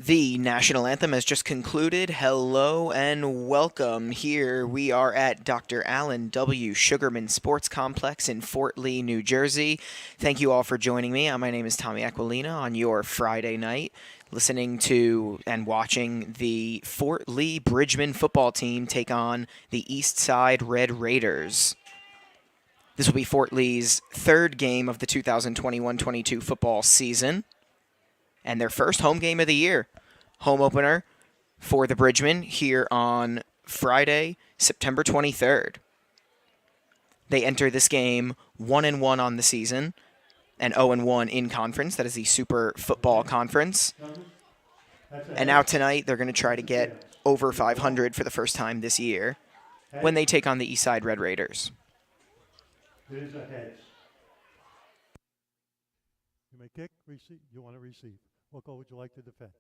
The national anthem has just concluded. Hello and welcome. Here we are at Dr. Allen W. Sugarman Sports Complex in Fort Lee, New Jersey. Thank you all for joining me. My name is Tommy Aquilina on your Friday night, listening to and watching the Fort Lee Bridgman football team take on the Eastside Red Raiders. This will be Fort Lee's third game of the 2021-22 football season, and their first home game of the year. Home opener for the Bridgmen here on Friday, September 23rd. They enter this game 1-1 on the season and 0-1 in conference. That is the Super Football Conference. And now tonight they're going to try to get over 500 for the first time this year when they take on the Eastside Red Raiders. It is a heads. You may kick, receive. You want to receive. What goal would you like to defend?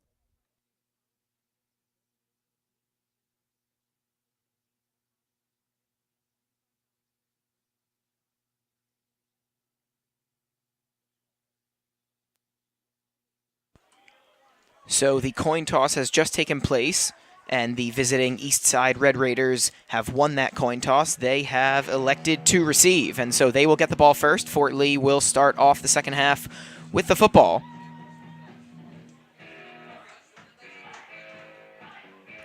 So the coin toss has just taken place, and the visiting Eastside Red Raiders have won that coin toss. They have elected to receive, and so they will get the ball first. Fort Lee will start off the second half with the football.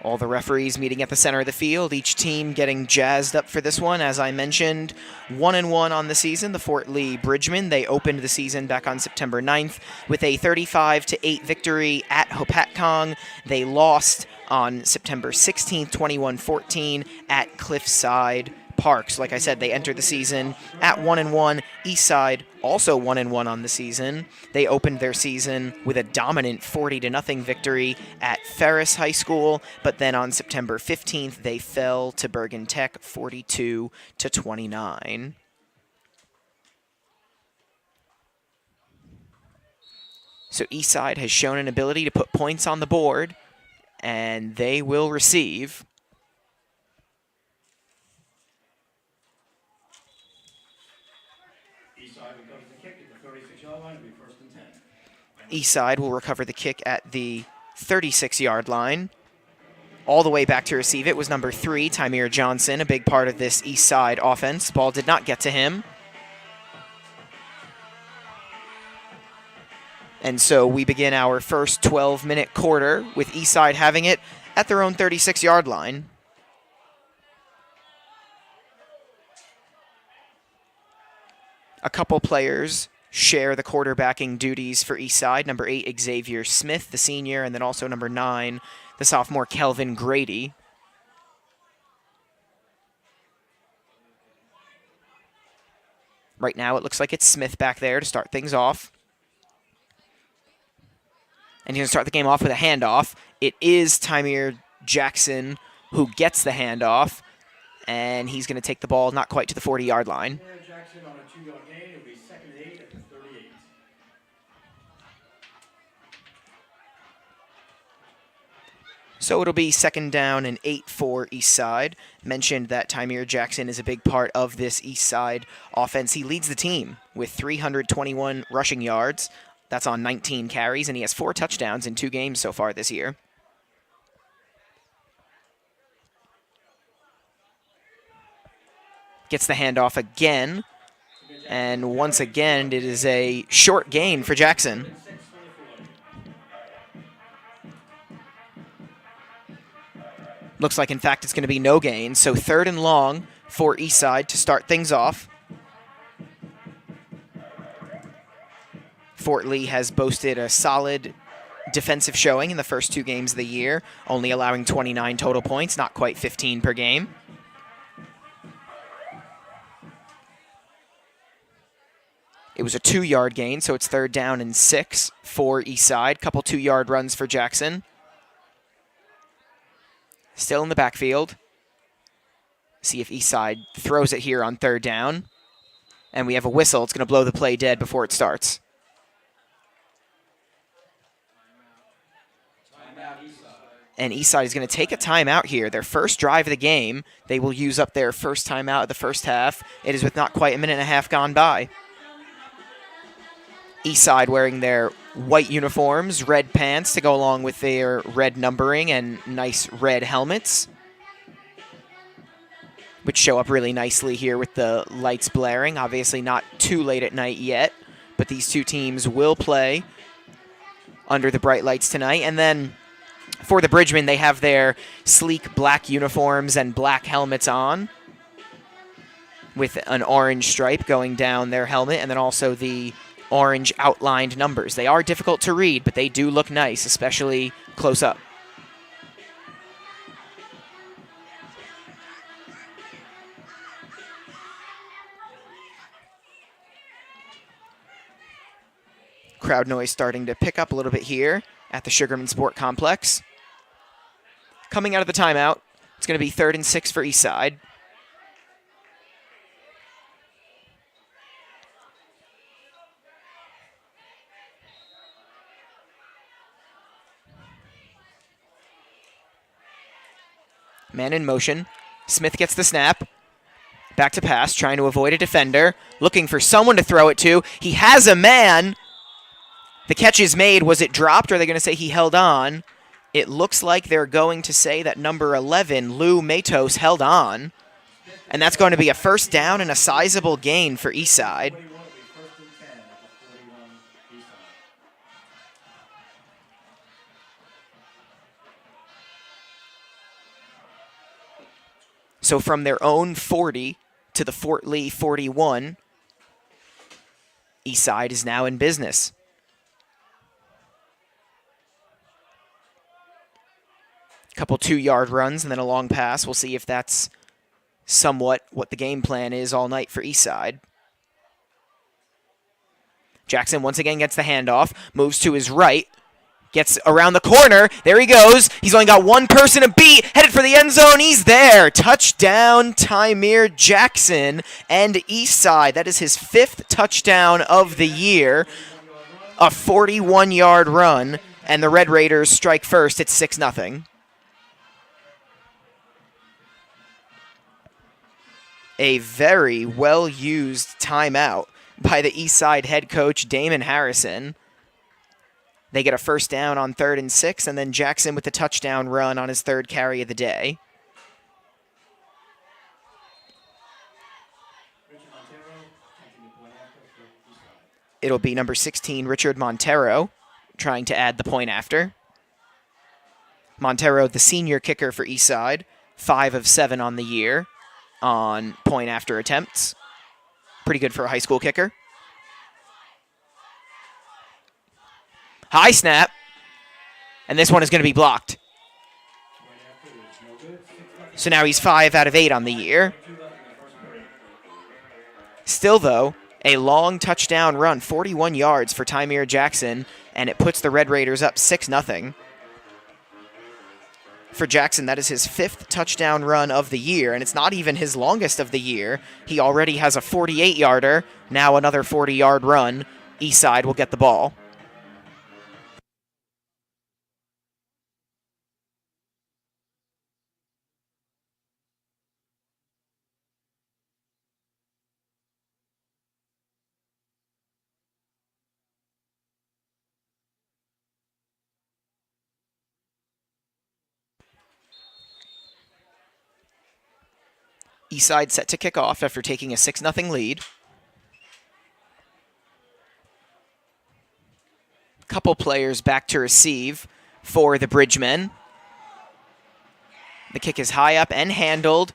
All the referees meeting at the center of the field, each team getting jazzed up for this one. As I mentioned, 1-1 on the season, the Fort Lee Bridgmen. They opened the season back on September 9th with a 35-8 victory at Hopatcong. They lost on September 16th, 21-14 at Cliffside Parks. Like I said, they entered the season at 1-1. Eastside also 1-1 on the season. They opened their season with a dominant 40-0 victory at Ferris High School, but then on September 15th they fell to Bergen Tech 42-29. So Eastside has shown an ability to put points on the board, and they will receive. Eastside will recover the kick at the 36-yard line. All the way back to receive it was number 3, Tymir Johnson, a big part of this Eastside offense. Ball did not get to him. And so we begin our first 12-minute quarter with Eastside having it at their own 36-yard line. A couple players share the quarterbacking duties for Eastside. Number 8, Xavier Smith, the senior, and then also number 9, the sophomore, Kelvin Grady. Right now it looks like it's Smith back there to start things off. And he's going to start the game off with a handoff. It is Tymir Jackson who gets the handoff, and he's going to take the ball not quite to the 40-yard line. Jackson on a 2-yard gain. It'll be 2nd and 8 at the 38. So it'll be 2nd down and 8 for Eastside. Mentioned that Tymir Jackson is a big part of this Eastside offense. He leads the team with 321 rushing yards. That's on 19 carries, and he has 4 touchdowns in 2 games so far this year. Gets the handoff again, and once again it is a short gain for Jackson. Looks like, in fact, it's going to be no gain, so 3rd and long for Eastside to start things off. Fort Lee has boasted a solid defensive showing in the first 2 games of the year, only allowing 29 total points, not quite 15 per game. It was a 2-yard gain, so it's 3rd down and 6 for Eastside. Couple 2-yard runs for Jackson. Still in the backfield. See if Eastside throws it here on 3rd down. And we have a whistle. It's going to blow the play dead before it starts. And Eastside is going to take a timeout here. Their first drive of the game. They will use up their first timeout of the first half. It is with not quite a minute and a half gone by. Eastside wearing their white uniforms, red pants to go along with their red numbering and nice red helmets, which show up really nicely here with the lights blaring. Obviously not too late at night yet, but these two teams will play under the bright lights tonight. And then for the Bridgemen, they have their sleek black uniforms and black helmets on with an orange stripe going down their helmet, and then also the orange outlined numbers. They are difficult to read, but they do look nice, especially close up. Crowd noise starting to pick up a little bit here at the Sugarman Sport Complex. Coming out of the timeout, it's going to be 3rd and 6 for Eastside. Man in motion. Smith gets the snap. Back to pass, trying to avoid a defender. Looking for someone to throw it to. He has a man. The catch is made. Was it dropped, or are they going to say he held on? It looks like they're going to say that number 11, Lou Matos, held on. And that's going to be a first down and a sizable gain for Eastside. So from their own 40 to the Fort Lee 41, Eastside is now in business. Couple 2-yard runs and then a long pass. We'll see if that's somewhat what the game plan is all night for Eastside. Jackson once again gets the handoff, moves to his right, gets around the corner. There he goes. He's only got one person to beat. Headed for the end zone. He's there. Touchdown, Tymir Jackson and Eastside. That is his 5th touchdown of the year. A 41-yard run, and the Red Raiders strike first. It's 6-0. A very well-used timeout by the Eastside head coach, Damon Harrison. They get a first down on 3rd and 6, and then Jackson with the touchdown run on his 3rd carry of the day. It'll be number 16, Richard Montero, trying to add the point after. Montero, the senior kicker for Eastside, 5 of 7 on the year on point after attempts. Pretty good for a high school kicker. High snap. And this one is going to be blocked. So now he's 5 out of 8 on the year. Still, though, a long touchdown run, 41 yards for Tymir Jackson, and it puts the Red Raiders up 6-0. For Jackson, that is his 5th touchdown run of the year, and it's not even his longest of the year. He already has a 48-yarder, now another 40-yard run. Eastside will get the ball. Eastside set to kick off after taking a 6-0 lead. Couple players back to receive for the Bridgemen. The kick is high up and handled.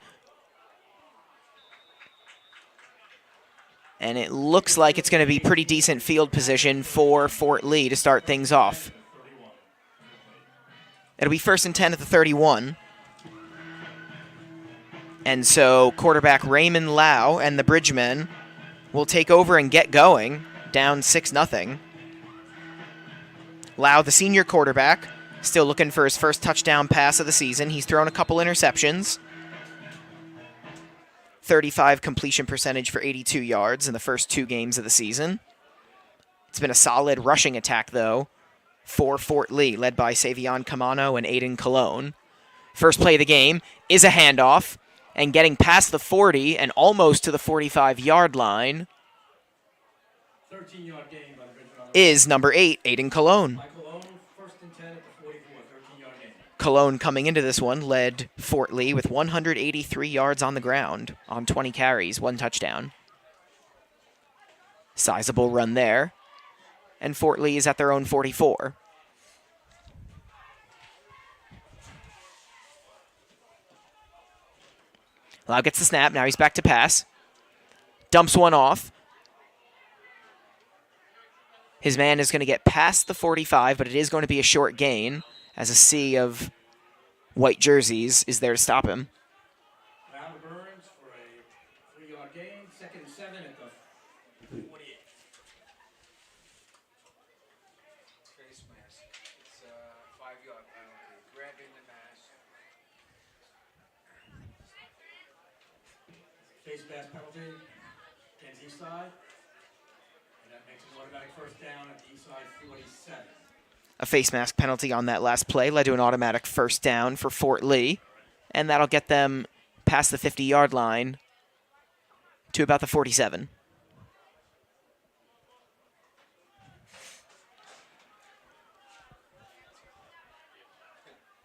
And it looks like it's going to be pretty decent field position for Fort Lee to start things off. It'll be 1st and 10 at the 31. And so quarterback Raymond Lau and the Bridgemen will take over and get going, down 6-0. Lau, the senior quarterback, still looking for his first touchdown pass of the season. He's thrown a couple interceptions. 35 completion percentage for 82 yards in the first 2 games of the season. It's been a solid rushing attack, though, for Fort Lee, led by Savion Camano and Aiden Colon. First play of the game is a handoff. And getting past the 40 and almost to the 45-yard line 13-yard gain by the Bridgman on the is number 8, Aiden Cologne. by Cologne, 1st and 10 at the 44, 13-yard gain. Cologne coming into this one led Fort Lee with 183 yards on the ground on 20 carries, 1 touchdown. Sizable run there. And Fort Lee is at their own 44. Lau gets the snap. Now he's back to pass. Dumps one off. His man is going to get past the 45, but it is going to be a short gain as a sea of white jerseys is there to stop him. Round to Burns for a 3-yard gain, 2nd and 7 at the 48. Face mask. It's a 5-yard penalty. Grabbing the mask. Face mask penalty against Eastside. And that makes an automatic 1st down at the Eastside 47. A face mask penalty on that last play led to an automatic 1st down for Fort Lee, and that'll get them past the 50-yard line to about the 47.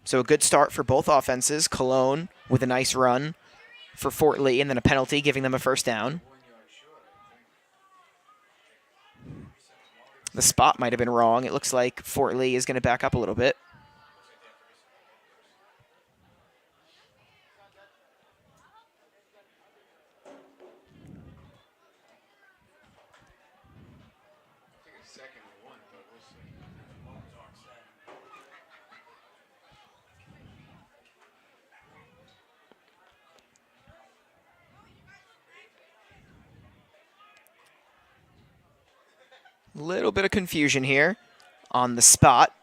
So a good start for both offenses. Cologne with a nice run for Fort Lee, and then a penalty giving them a 1st down. 1 yard short, I think. The spot might have been wrong. It looks like Fort Lee is going to back up a little bit. I think it's 2nd and 1, but we'll see. Little bit of confusion here on the spot.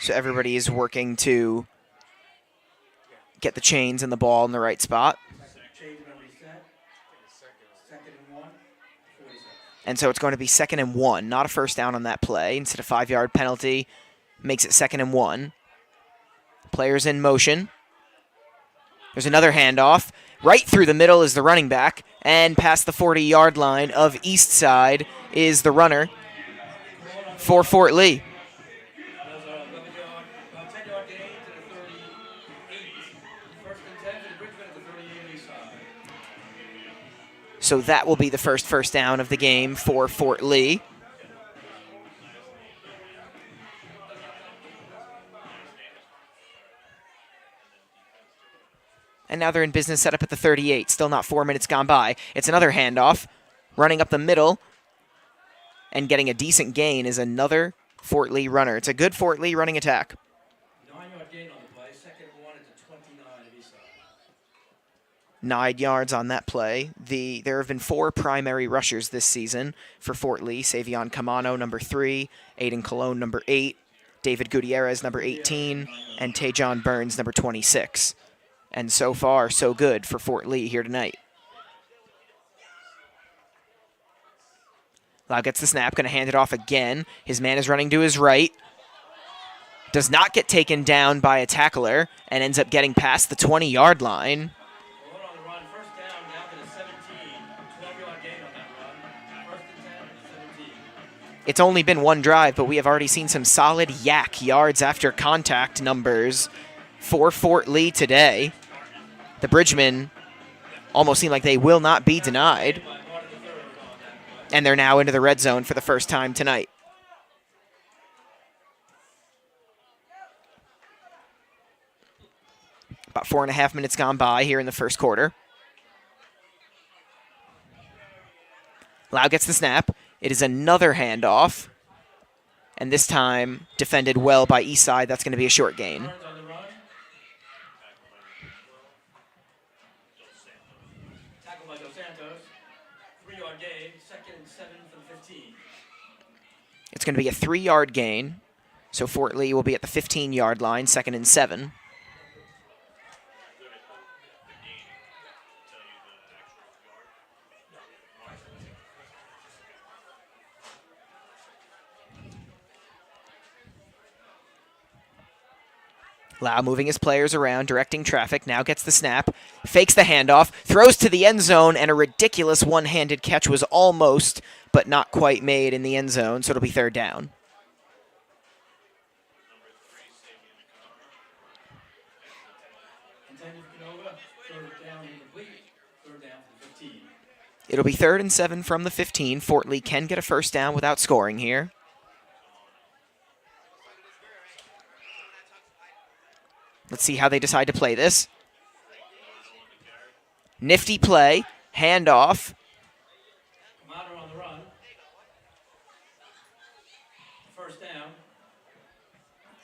So everybody is working to get the chains and the ball in the right spot. Change going to reset. 2nd and 1, 47. And so it's going to be 2nd and 1, not a 1st down on that play. Instead of 5-yard penalty, makes it 2nd and 1. Players in motion. There's another handoff. Right through the middle is the running back. And past the 40-yard line of Eastside is the runner for Fort Lee. There's a 10-yard gain to the 38. 1st and 10 to the Bridgman at the 38 Eastside. So that will be the first down of the game for Fort Lee. And now they're in business set up at the 38. Still not 4 minutes gone by. It's another handoff. Running up the middle and getting a decent gain is another Fort Lee runner. It's a good Fort Lee running attack. 9-yard gain on the play, 2nd and 1 at the 29 of Eastside. 9 yards on that play. There have been 4 primary rushers this season for Fort Lee. Savion Camano, number 3. Aiden Cologne, number 8. David Gutierrez, number 18. And Tajon Burns, number 26. And so far, so good for Fort Lee here tonight. Lau gets the snap, going to hand it off again. His man is running to his right. Does not get taken down by a tackler and ends up getting past the 20-yard line. Cologne on the run, 1st down to the 17. 12-yard gain on that run. 1st and 10 at the 17. It's only been one drive, but we have already seen some solid yak yards after contact numbers for Fort Lee today. The Bridgemen almost seem like they will not be denied. And they're now into the red zone for the first time tonight. About 4.5 minutes gone by here in the first quarter. Lau gets the snap. It is another handoff. And this time defended well by Eastside. That's going to be a short gain. Burns on the run. Tackle by Dos Santos. 3-yard gain, 2nd and 7 for the 15. It's going to be a 3-yard gain. So Fort Lee will be at the 15-yard line, 2nd and 7. Lau moving his players around, directing traffic, now gets the snap, fakes the handoff, throws to the end zone, and a ridiculous one-handed catch was almost, but not quite made in the end zone, so it'll be third down. Intended for Canova. Third down incomplete. Third down for the 15. It'll be 3rd and 7 from the 15. Fort Lee can get a first down without scoring here. Let's see how they decide to play this. Nifty play, handoff, Kamado on the run. First down.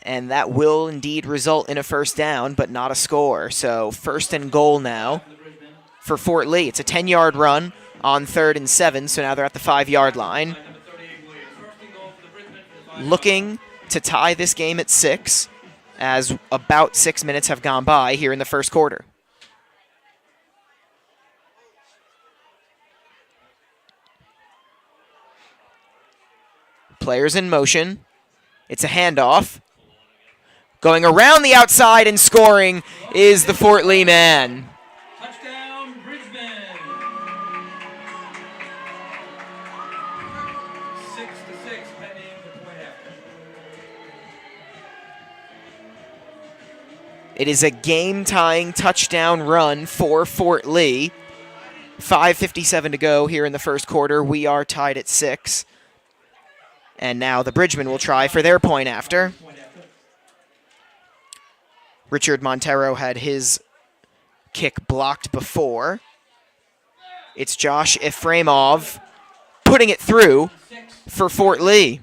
and that will indeed result in a first down, but not a score. So 1st and goal now For the Bridgman. for Fort Lee. It's a 10-yard run on 3rd and 7, so now they're at the 5-yard line. Number 38 Williams. First and goal for the Bridgman for the 5. Looking to tie this game at 6, as about 6 minutes have gone by here in the first quarter. Players in motion. It's a handoff. Going around the outside and scoring is the Fort Lee man. Touchdown, Bridgman. 6-6, pending the point after. It is a game-tying touchdown run for Fort Lee. 5:57 to go here in the first quarter. We are tied at 6. And now the Bridgmen will try for their point after. Richard Montero had his kick blocked before. It's Josh Efremov putting it through for Fort Lee.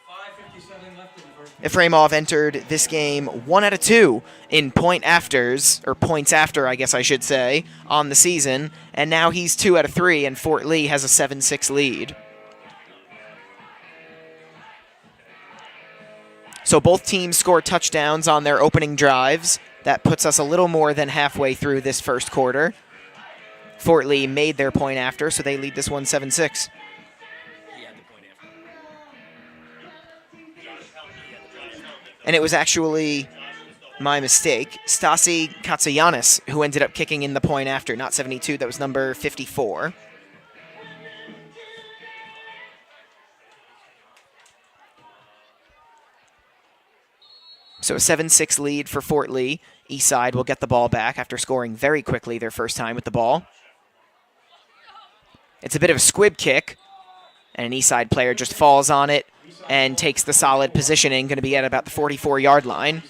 5:57 left in the first. Efremov entered this game 1 out of 2 in point afters, or points after, I guess I should say, on the season. And now he's 2 out of 3, and Fort Lee has a 7-6 lead. So both teams score touchdowns on their opening drives. That puts us a little more than halfway through this first quarter. Fort Lee made their point after, so they lead this one 7-6. And it was actually my mistake. Stasi Katsayanis, who ended up kicking in the point after, not 72, that was number 54. So a 7-6 lead for Fort Lee. Eastside will get the ball back after scoring very quickly their first time with the ball. It's a bit of a squib kick, and an Eastside player just falls on it and takes the solid positioning, going to be at about the 44-yard line.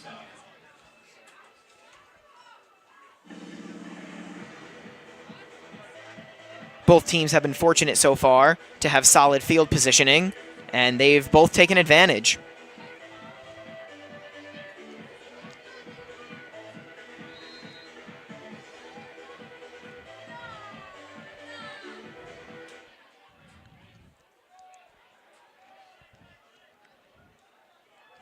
Both teams have been fortunate so far to have solid field positioning, and they've both taken advantage.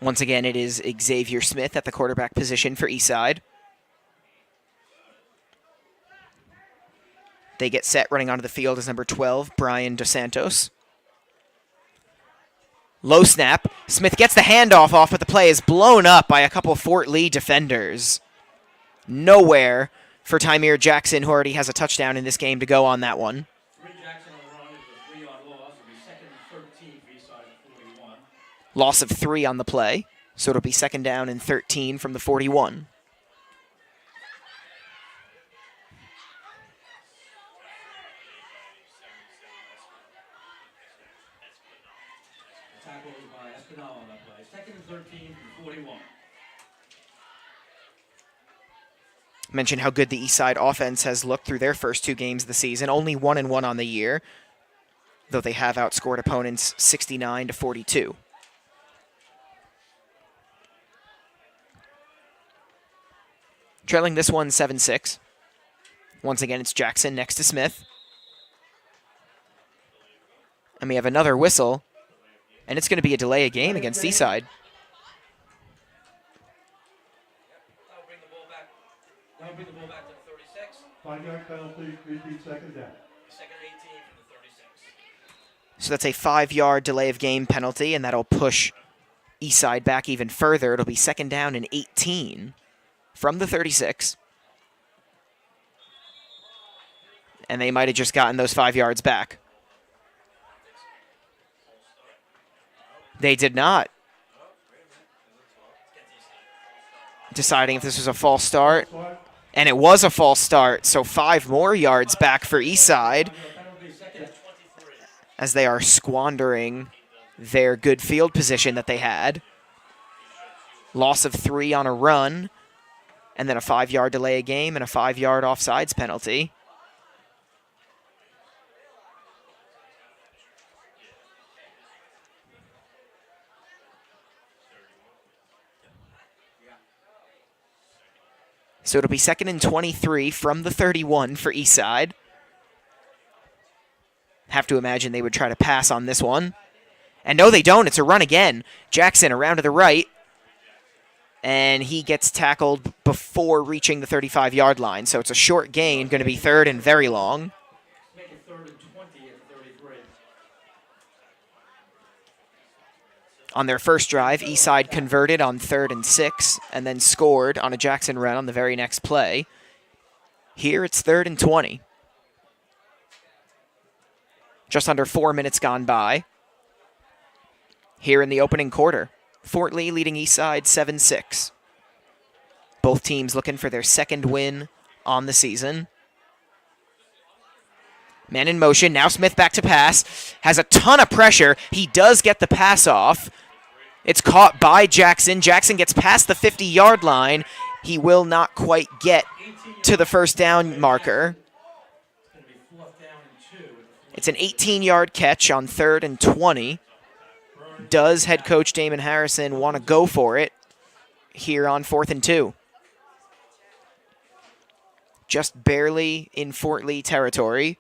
Once again, it is Xavier Smith at the quarterback position for Eastside. They get set. Running onto the field is number 12, Brian Dos Santos. Low snap. Smith gets the handoff off, but the play is blown up by a couple of Fort Lee defenders. Nowhere for Tymir Jackson, who already has a touchdown in this game, to go on that one. 3 Jackson on the run is a 3-yard loss. It'll be second and 13 for Eastside at 41. Loss of 3 on the play, so it'll be 2nd down and 13 from the 41. The tackle was by Espinal on that play. Second and 13 from 41. Mention how good the Eastside offense has looked through their first 2 games of the season. Only 1-1 on the year, though they have outscored opponents 69-42. Trailing this one 7-6. Once again, it's Jackson next to Smith. And we have another whistle, and it's going to be a delay of game against Eastside. That'll bring the ball back. That'll bring the ball back to the 36. 5-yard penalty, repeat 2nd down. Second and 18 from the 36. So that's a 5-yard delay of game penalty, and that'll push Eastside back even further. It'll be second down and 18 from the 36. And they might have just gotten those 5 yards back. They did not. Deciding if this was a false start. And it was a false start, so 5 more yards back for Eastside as they are squandering their good field position that they had. Loss of 3 on a run, and then a 5-yard delay of game and a 5-yard offsides penalty. So it'll be second and 23 from the 31 for Eastside. Have to imagine they would try to pass on this one. And no, they don't. It's a run again. Jackson around to the right. And he gets tackled before reaching the 35-yard line. So it's a short gain, going to be third and very long. Make it 3rd and 20 at the 33. On their first drive, Eastside converted on 3rd and 6 and then scored on a Jackson run on the very next play. Here it's 3rd and 20. Just under 4 minutes gone by. Here in the opening quarter, Fort Lee leading Eastside 7-6. Both teams looking for their second win on the season. Man in motion, now Smith back to pass. Has a ton of pressure. He does get the pass off. It's caught by Jackson. Jackson gets past the 50-yard line. He will not quite get to the first down marker. It's an 18-yard catch on 3rd and 20. Does head coach Damon Harrison want to go for it here on 4th and 2? Just barely in Fort Lee territory.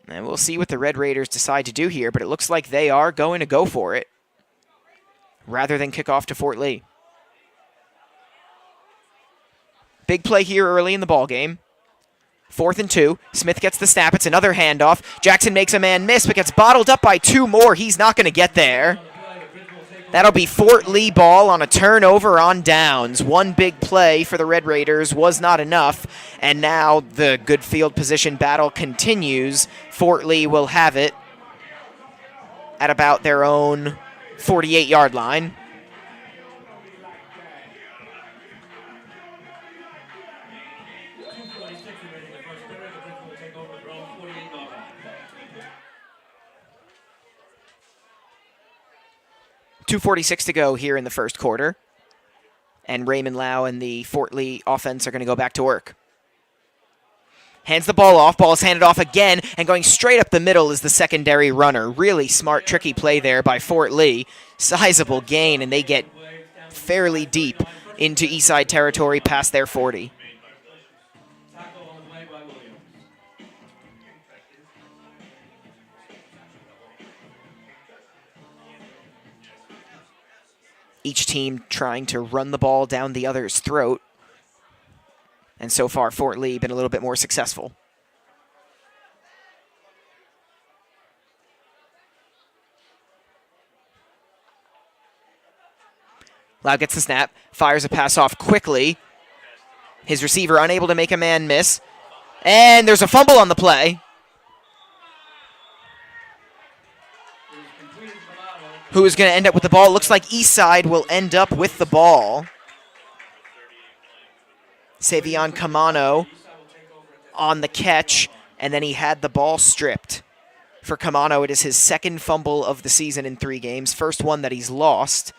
And we'll see what the Red Raiders decide to do here, but it looks like they are going to go for it rather than kick off to Fort Lee. Big play here early in the ballgame. 4th and 2. Smith gets the snap. It's another handoff. Jackson makes a man miss, but gets bottled up by 2 more. He's not going to get there. That'll be Fort Lee ball on a turnover on downs. One big play for the Red Raiders was not enough, and now the good field position battle continues. Fort Lee will have it at about their own 48-yard line. .246 to go here in the first quarter. And Raymond Lau and the Fort Lee offense are going to go back to work. Hands the ball off. Ball is handed off again. And going straight up the middle is the secondary runner. Really smart, tricky play there by Fort Lee. Sizable gain, and they get fairly deep into Eastside territory past their 40. Tackle on the play by Williams. Each team trying to run the ball down the other's throat. And so far, Fort Lee been a little bit more successful. Lau gets the snap, fires a pass off quickly. His receiver unable to make a man miss. And there's a fumble on the play. Who is going to end up with the ball? Looks like Eastside will end up with the ball. Savion Camano on the catch, and then he had the ball stripped. For Camano, it is his second fumble of the season in 3 games, first one that he's lost.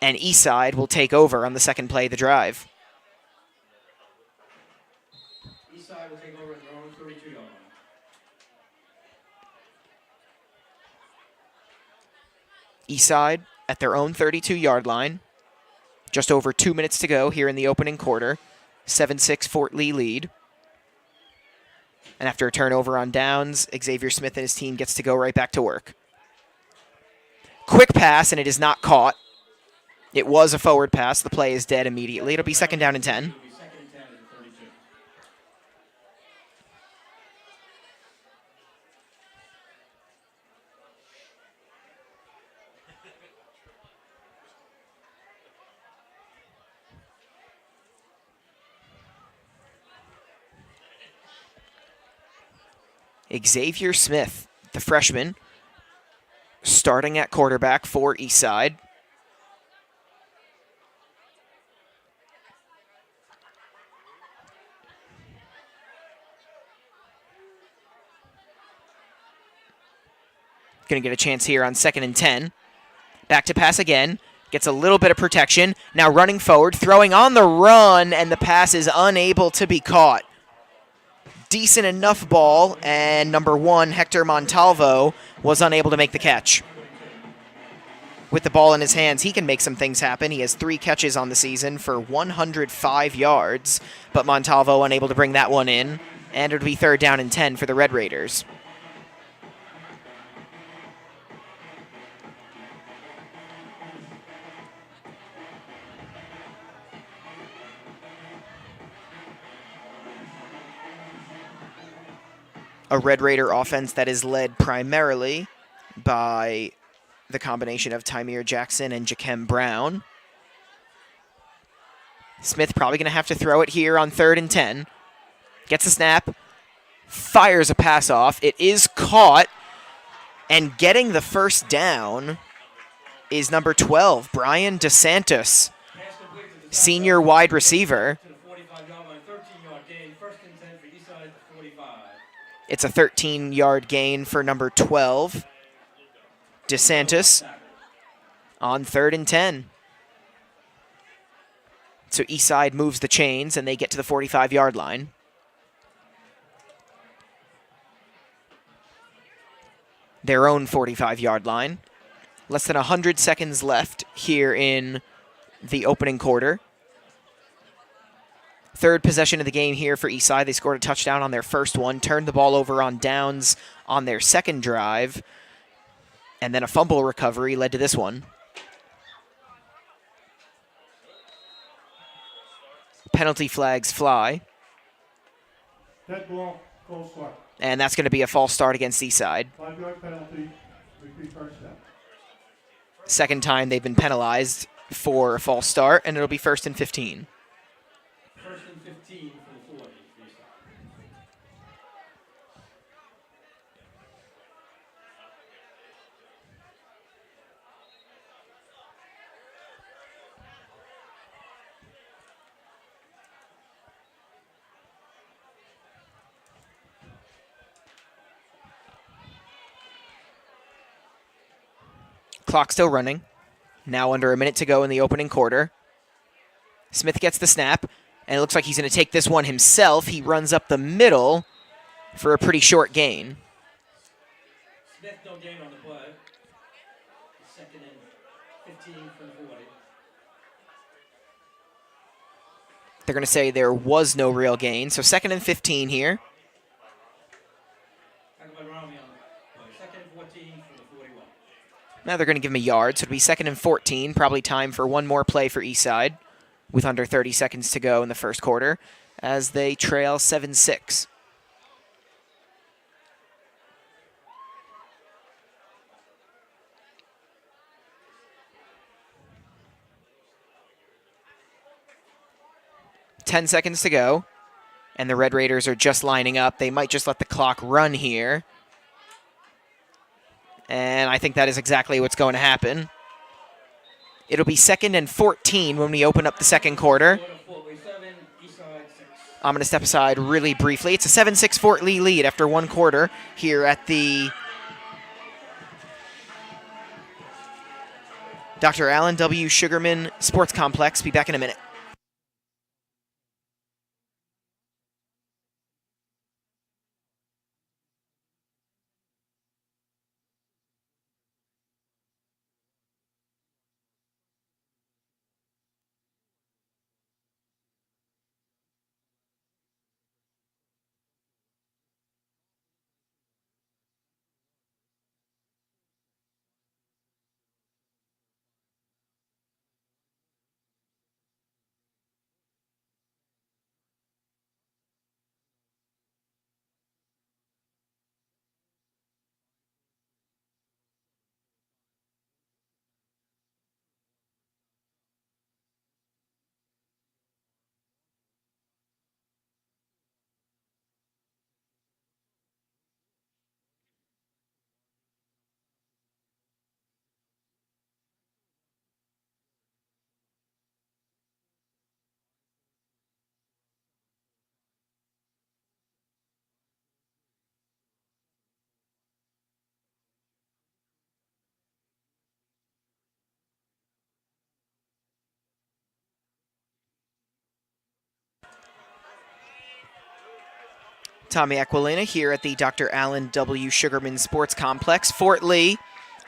And Eastside will take over on the second play of the drive. Eastside will take over at their own 32-yard line. Eastside at their own 32-yard line. Just over 2 minutes to go here in the opening quarter. 7-6 Fort Lee lead. And after a turnover on downs, Xavier Smith and his team gets to go right back to work. Quick pass, and it is not caught. It was a forward pass. The play is dead immediately. It'll be second down and 10. It'll be 2nd and 10 at the 32. Xavier Smith, the freshman, starting at quarterback for Eastside. Going to get a chance here on 2nd and 10. Back to pass again. Gets a little bit of protection. Now running forward, throwing on the run, and the pass is unable to be caught. Decent enough ball, and number 1, Hector Montalvo, was unable to make the catch. With the ball in his hands, he can make some things happen. He has 3 catches on the season for 105 yards, but Montalvo unable to bring that one in, and it would be 3rd down and 10 for the Red Raiders. A Red Raider offense that is led primarily by the combination of Tymir Jackson and Jakem Brown. Smith probably going to have to throw it here on 3rd and 10. Gets a snap, fires a pass off. It is caught, and getting the first down is number 12, Brian DeSantis, Pass complete to the senior wide receiver. to the 45-yard line, 13-yard gain. First and 10 for Eastside at the 45. It's a 13-yard gain for number 12, DeSantis, on 3rd and 10. So Eastside moves the chains, and they get to the 45-yard line. Their own 45-yard line. Less than 100 seconds left here in the opening quarter. 3rd possession of the game here for Eastside. They scored a touchdown on their first one, turned the ball over on downs on their second drive, and then a fumble recovery led to this one. Penalty flags fly, Dead ball, false start. and that's going to be a false start against Eastside. 5-yard penalty, repeat first down. Second time they've been penalized for a false start, and it'll be 1st and 15. First and 15 for the 40 for Eastside. Clock still running. Now under a minute to go in the opening quarter. Smith gets the snap, and it looks like he's going to take this one himself. He runs up the middle for a pretty short gain. Smith, no gain on the play. Second and 15 from the 40. They're going to say there was no real gain. So 2nd and 15 here. Back by Rami on the play. Second and 14 from the 41. Now they're going to give him a yard, so it'll be 2nd and 14. Probably time for one more play for Eastside with under 30 seconds to go in the first quarter as they trail 7-6. Ten seconds to go, and the Red Raiders are just lining up. They might just let the clock run here. And I think that is exactly what's going to happen. It'll be 2nd and 14 when we open up the second quarter. I'm going to step aside really briefly. It's a 7-6 Fort Lee lead after one quarter here at the Dr. Allen W. Sugarman Sports Complex. Be back in a minute. Tommy Aquilina here at the Dr. Allen W. Sugarman Sports Complex. Fort Lee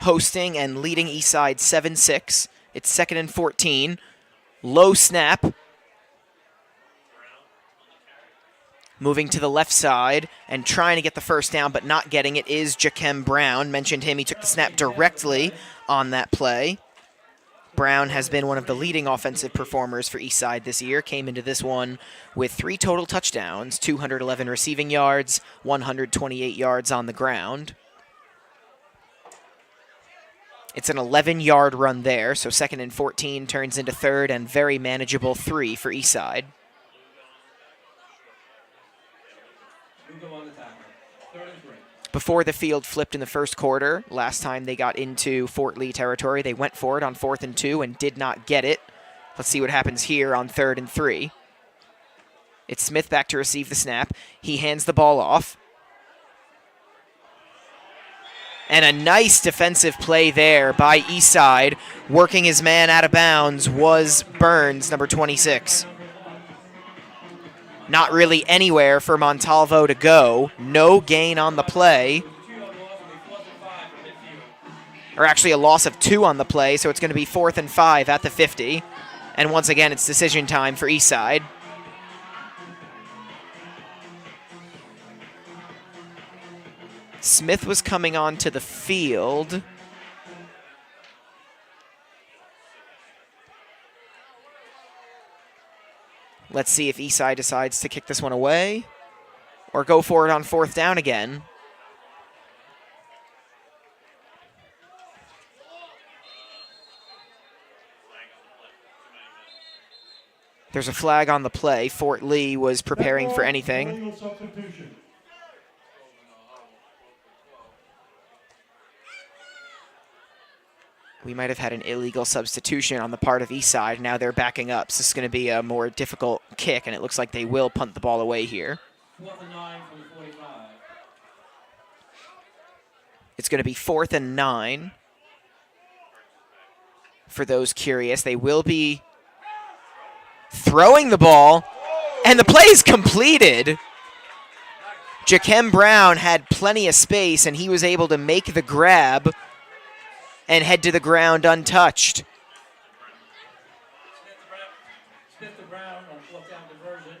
hosting and leading Eastside 7-6. It's 2nd and 14. Low snap. Moving to the left side and trying to get the first down, but not getting it is Jakem Brown. Mentioned him. He took the snap directly on that play. Brown has been one of the leading offensive performers for Eastside this year. Came into this one with 3 total touchdowns, 211 receiving yards, 128 yards on the ground. It's an 11-yard run there, so 2nd and 14 turns into 3rd and very manageable 3 for Eastside. Lugo on the tackle. 3rd and 3. Before the field flipped in the first quarter, last time they got into Fort Lee territory, they went for it on 4th and 2 and did not get it. Let's see what happens here on 3rd and 3. It's Smith back to receive the snap. He hands the ball off. And a nice defensive play there by Eastside. Working his man out of bounds was Burns, number 26. Not really anywhere for Montalvo to go. No gain on the play. Or actually a loss of 2 on the play, so it's going to be 4th and 5 at the 50. And once again, it's decision time for Eastside. Smith was coming onto the field. Let's see if Eastside decides to kick this one away or go for it on 4th down again. There's a flag on the play. Fort Lee was preparing for anything. Illegal substitution. We might have had an illegal substitution on the part of Eastside. Now they're backing up. So this is going to be a more difficult kick, and it looks like they will punt the ball away here. 4th and 9 from the 45. It's going to be 4th and 9. For those curious, they will be throwing the ball, and the play is completed. Jakem Brown had plenty of space, and he was able to make the grab and head to the ground untouched. Smith to Brown on 4th down conversion.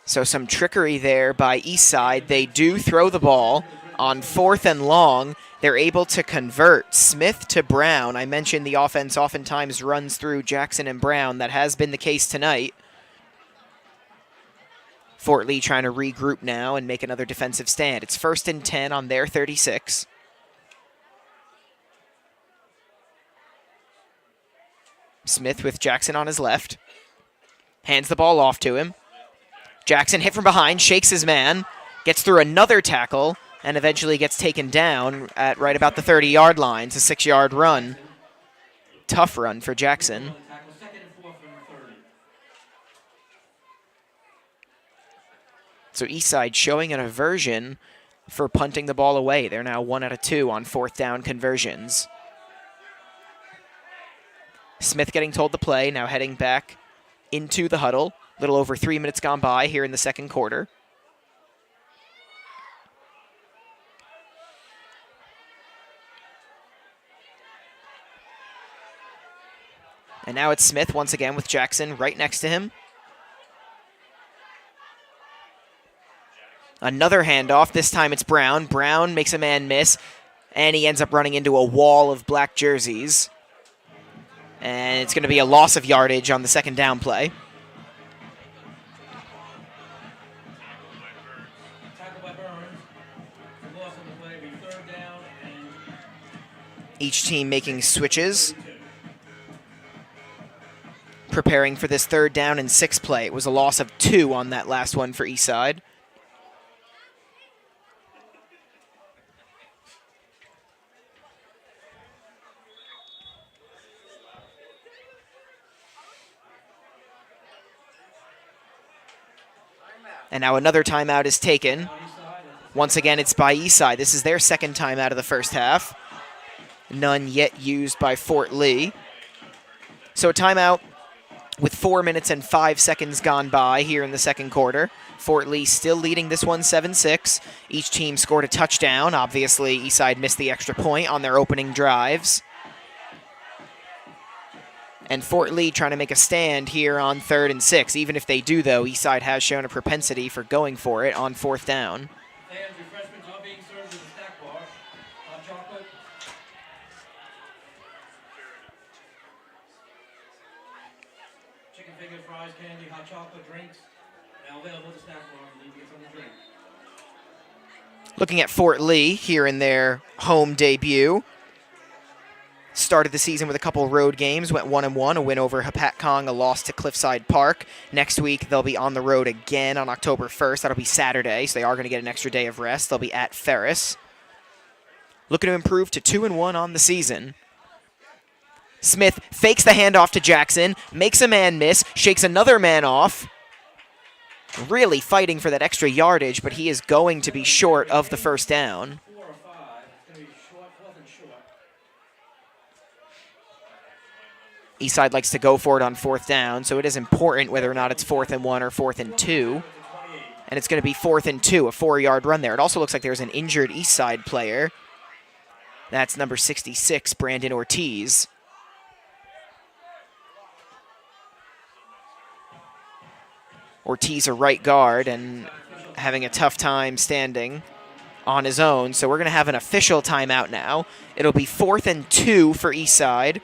So some trickery there by Eastside. They do throw the ball on 4th and long. They're able to convert. Smith to Brown. I mentioned the offense oftentimes runs through Jackson and Brown. That has been the case tonight. Fort Lee trying to regroup now and make another defensive stand. It's 1st and 10 on their 36. Smith with Jackson on his left. Hands the ball off to him. Jackson hit from behind, shakes his man, gets through another tackle, and eventually gets taken down at right about the 30-yard line. It's a 6-yard run. Tough run for Jackson. Tackle 2nd and 4 from the 30. So Eastside showing an aversion for punting the ball away. They're now 1 out of 2 on 4th down conversions. Smith getting told to play, now heading back into the huddle. A little over 3 minutes gone by here in the second quarter. And now it's Smith once again with Jackson right next to him. Another handoff. This time it's Brown. Brown makes a man miss, and he ends up running into a wall of black jerseys. And it's going to be a loss of yardage on the 2nd down play. Tackle by Burns. The loss on the play will be 3rd down and Each team making switches, preparing for this 3rd down and 6 play. It was a loss of 2 on that last one for Eastside. And now another timeout is taken. Once again, it's by Eastside. This is their 2nd timeout of the first half. None yet used by Fort Lee. So a timeout with 4 minutes and 5 seconds gone by here in the second quarter. Fort Lee still leading this one 7-6. Each team scored a touchdown. Obviously, Eastside missed the extra point on their opening drives. And Fort Lee trying to make a stand here on 3rd and 6. Even if they do, though, Eastside has shown a propensity for going for it on 4th down. And refreshments are being served with a snack bar. Hot chocolate. Chicken fingers, fries, candy, hot chocolate, drinks. Now available at the snack bar if you need to get something to drink. Looking at Fort Lee here in their home debut. Started the season with a couple road games, went 1-1, a win over Hapatcong, a loss to Cliffside Park. Next week, they'll be on the road again on October 1st. That'll be Saturday, so they are going to get an extra day of rest. They'll be at Ferris. Looking to improve to 2-1 on the season. Smith fakes the handoff to Jackson, makes a man miss, shakes another man off. Really fighting for that extra yardage, but he is going to be short of the first down. 4 or 5. It's going to be short, 4th and short. Eastside likes to go for it on 4th down, so it is important whether or not it's 4th and 1 or 4th and 2. And it's going to be 4th and 2, a 4-yard run there. It also looks like there's an injured Eastside player. That's number 66, Brandon Ortiz. Ortiz, a right guard, and having a tough time standing on his own. So we're going to have an official timeout now. It'll be 4th and 2 for Eastside.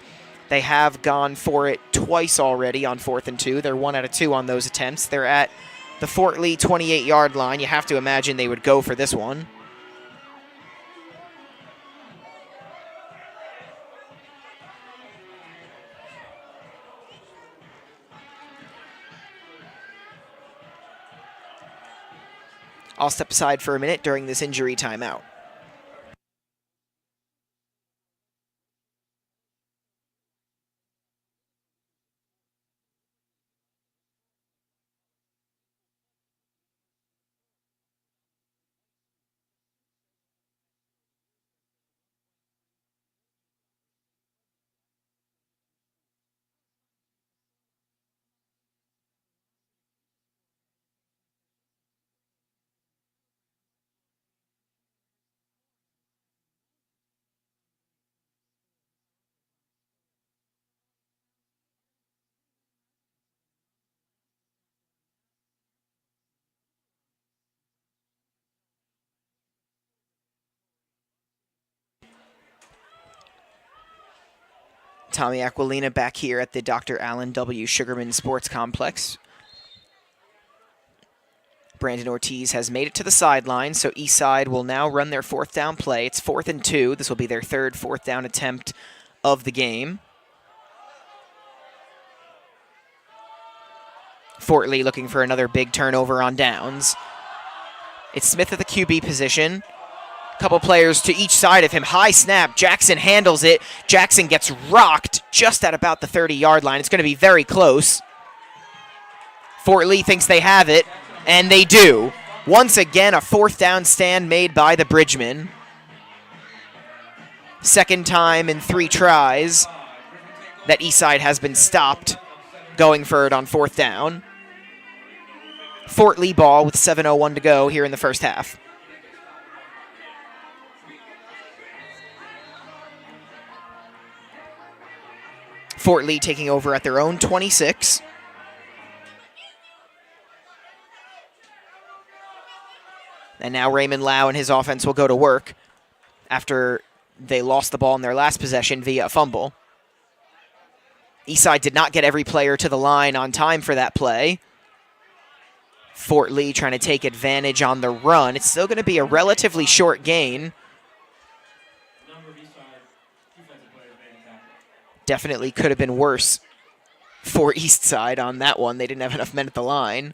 They have gone for it twice already on 4th and 2. They're 1 out of 2 on those attempts. They're at the Fort Lee 28-yard line. You have to imagine they would go for this one. I'll step aside for a minute during this injury timeout. Tommy Aquilina back here at the Dr. Allen W. Sugarman Sports Complex. Brandon Ortiz has made it to the sideline, so Eastside will now run their 4th down play. It's 4th and 2. This will be their 3rd 4th down attempt of the game. Fort Lee looking for another big turnover on downs. It's Smith at the QB position. Couple players to each side of him. High snap. Jackson handles it. Jackson gets rocked just at about the 30-yard line. It's going to be very close. Fort Lee thinks they have it, and they do. Once again, a 4th down stand made by the Bridgemen. Second time in 3 tries that Eastside has been stopped going for it on 4th down. Fort Lee ball with 7:01 to go here in the first half. Fort Lee taking over at their own 26. And now Raymond Lau and his offense will go to work after they lost the ball in their last possession via a fumble. Eastside did not get every player to the line on time for that play. Fort Lee trying to take advantage on the run. It's still going to be a relatively short gain. Definitely could have been worse for Eastside on that one. They didn't have enough men at the line.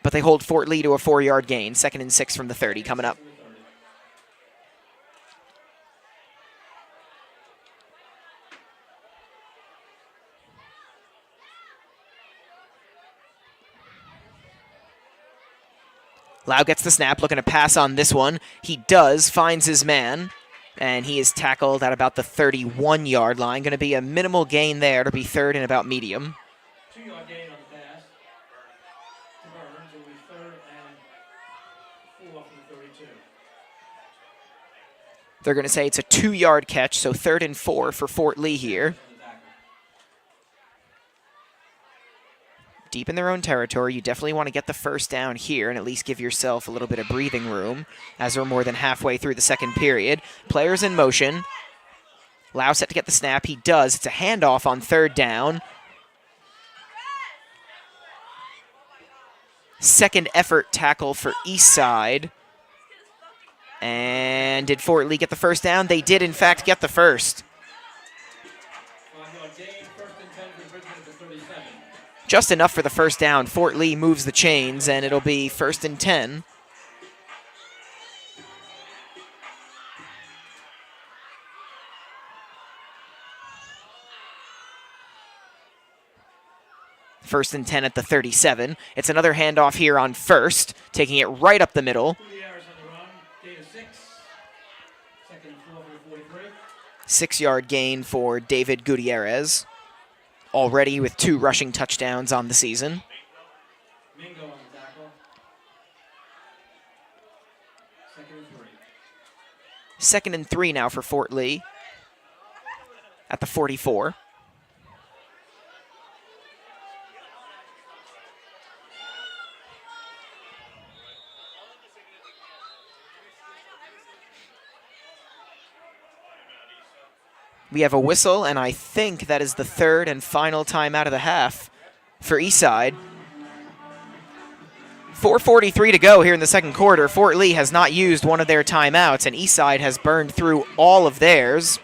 But they hold Fort Lee to a 4-yard gain. 2nd and 6 from the 30 coming up. Lau gets the snap, looking to pass on this one. He does, finds his man. And he is tackled at about the 31-yard line. Going to be a minimal gain there to be third and about medium. 2-yard gain on the pass. To Burns. It will be 3rd and 4 from the 32. They're going to say it's a 2-yard catch, so 3rd and 4 for Fort Lee here. Deep in their own territory, you definitely want to get the first down here and at least give yourself a little bit of breathing room as we're more than halfway through the second period. Players in motion. Lau set to get the snap. He does. It's a handoff on 3rd down. Second effort tackle for Eastside. And did Fort Lee get the first down? They did, in fact, get the first. 5-yard gain. 1st and 10 for Bridgman at the 37. Just enough for the first down. Fort Lee moves the chains, and it'll be 1st and 10. First and 10 at the 37. It's another handoff here on 1st, taking it right up the middle. 2 yards on the run. Gain of 6. 2nd and 4 for the 43. 6-yard gain for David Gutierrez, already with 2 rushing touchdowns on the season. Mingo on the tackle. 2nd and 3. 2nd and 3 now for Fort Lee at the 44. We have a whistle, and I think that is the 3rd and final timeout of the half for Eastside. 4:43 to go here in the second quarter. Fort Lee has not used one of their timeouts, and Eastside has burned through all of theirs.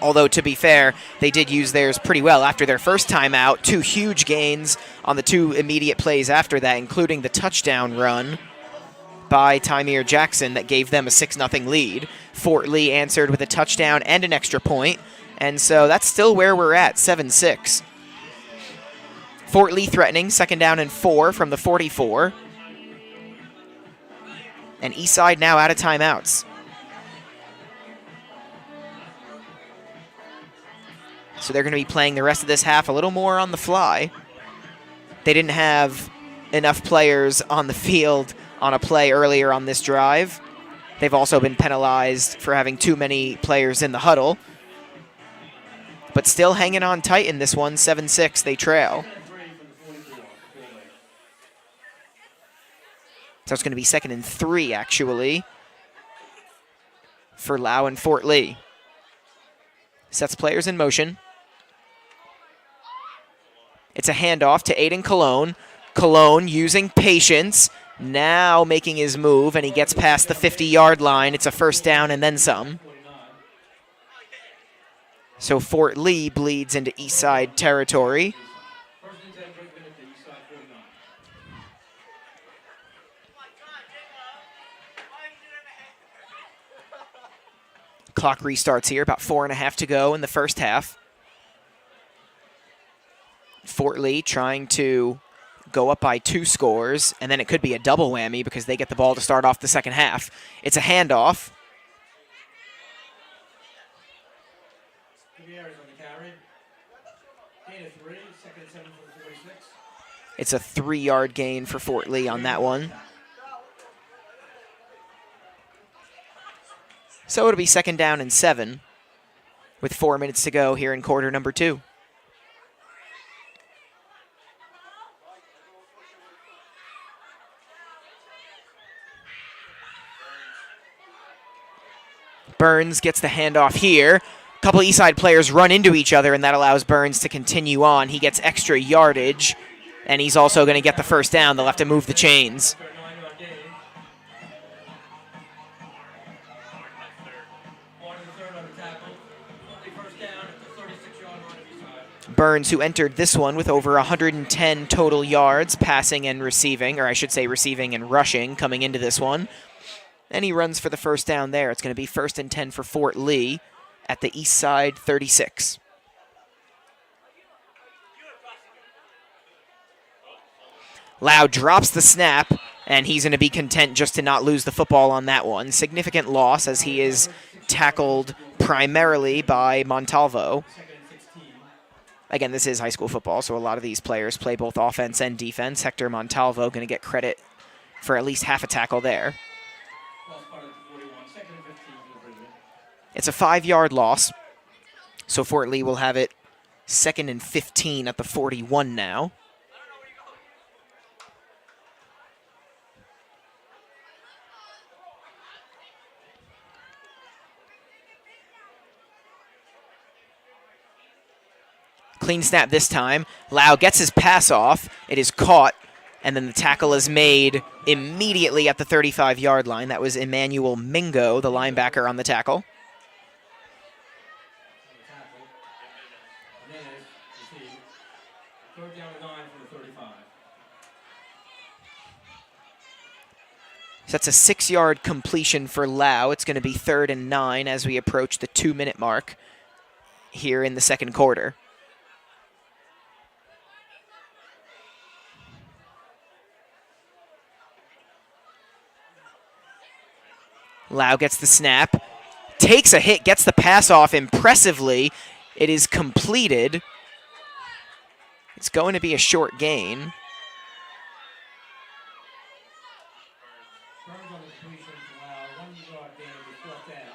Although, to be fair, they did use theirs pretty well after their first timeout. 2 huge gains on the 2 immediate plays after that, including the touchdown run by Tymere Jackson that gave them a 6-0 lead. Fort Lee answered with a touchdown and an extra point, and so that's still where we're at, 7-6. Fort Lee threatening, 2nd down and 4 from the 44. And Eastside now out of timeouts. So they're going to be playing the rest of this half a little more on the fly. They didn't have enough players on the field on a play earlier on this drive. They've also been penalized for having too many players in the huddle. But still hanging on tight in this one, 7-6, they trail. 2nd and 3 from the 44. So it's going to be 2nd and 3, actually, for Lau and Fort Lee. Sets players in motion. It's a handoff to Aiden Colon. Colon using patience, now making his move, and he gets past the 50-yard line. It's a first down and then some. 49. So Fort Lee bleeds into Eastside territory. 1st and 10 Bridgman at the Eastside 49. Clock restarts here, about 4.5 to go in the first half. Fort Lee trying to go up by 2 scores, and then it could be a double whammy because they get the ball to start off the second half. It's a handoff. Gutierrez on the carry. Gain of 3. 2nd and 7 for the 46. It's a 3-yard gain for Fort Lee on that one. So it'll be 2nd down and 7 with 4 minutes to go here in quarter number 2. Burns gets the handoff here. A couple Eastside players run into each other, and that allows Burns to continue on. He gets extra yardage, and he's also going to get the first down. They'll have to move the chains. 9-yard gain. 1 and the 3rd on the tackle. The first down at the 36-yard line of Eastside. Burns, who entered this one with over 110 total yards, passing and receiving, or I should say receiving and rushing, coming into this one. And he runs for the first down there. It's going to be 1st and 10 for Fort Lee at the Eastside 36. Lau drops the snap, and he's going to be content just to not lose the football on that one. Significant loss as he is tackled primarily by Montalvo. Second and 16. Again, this is high school football, so a lot of these players play both offense and defense. Hector Montalvo going to get credit for at least half a tackle there. Ball spotted at the 41. Second and 15 for the Bridgman. It's a 5-yard loss, so Fort Lee will have it 2nd and 15 at the 41 now. Clean snap this time. Lau gets his pass off. It is caught, and then the tackle is made immediately at the 35-yard line. That was Emmanuel Mingo, the linebacker, on the tackle. On the tackle. Jimenez received. Third down and 9 from the 35. So that's a 6-yard completion for Lau. It's going to be 3rd and 9 as we approach the 2-minute mark here in the second quarter. Lau gets the snap, takes a hit, gets the pass off impressively. It is completed. It's going to be a short gain. Burns on the completion to Lau. 1 yard gain of the 4th down.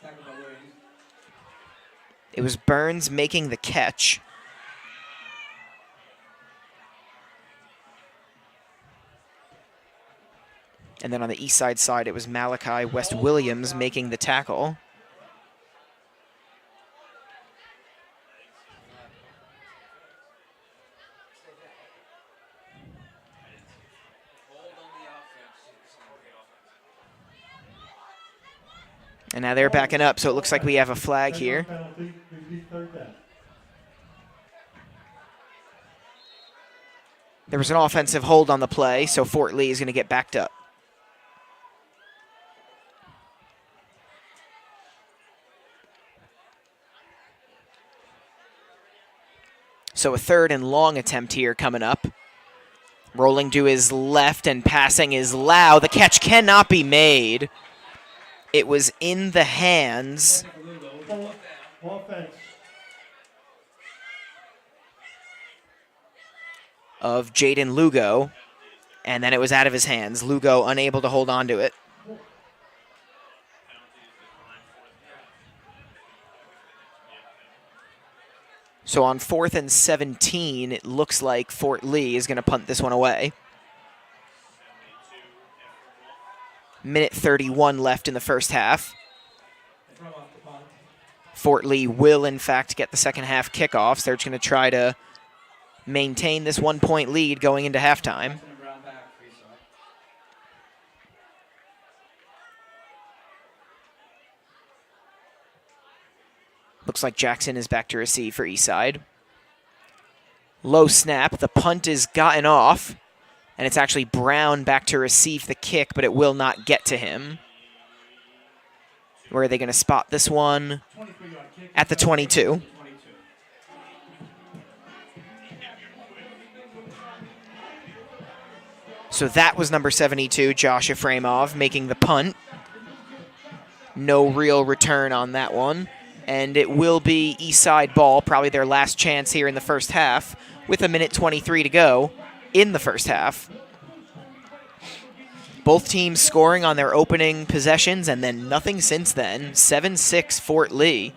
Tackled by Williams. It was Burns making the catch. And then on the Eastside side, it was Malachi West Williams making the tackle. And now they're backing up, so it looks like we have a flag here. Penalty, repeat third down. There was an offensive hold on the play, so Fort Lee is going to get backed up. So a 3rd and long attempt here coming up. Rolling to his left and passing is Lau. The catch cannot be made. It was in the hands Offense. of Jaden Lugo, and then it was out of his hands. Lugo unable to hold on to it. So on 4th and 17, it looks like Fort Lee is going to punt this one away. Minute 31 left in the first half. They throw off the punt. Fort Lee will, in fact, get the second half kickoffs. They're just going to try to maintain this 1-point lead going into halftime. Jackson and Brown back for Eastside. Looks like Jackson is back to receive for Eastside. Low snap. The punt is gotten off. And it's actually Brown back to receive the kick, but it will not get to him. Where are they going to spot this one? 23-yard kick. At the 22. 22. So that was number 72, Josh Efremov, making the punt. No real return on that one. And it will be Eastside ball, probably their last chance here in the first half, with a minute 23 to go in the first half. Both teams scoring on their opening possessions, and then nothing since then. 7-6 Fort Lee.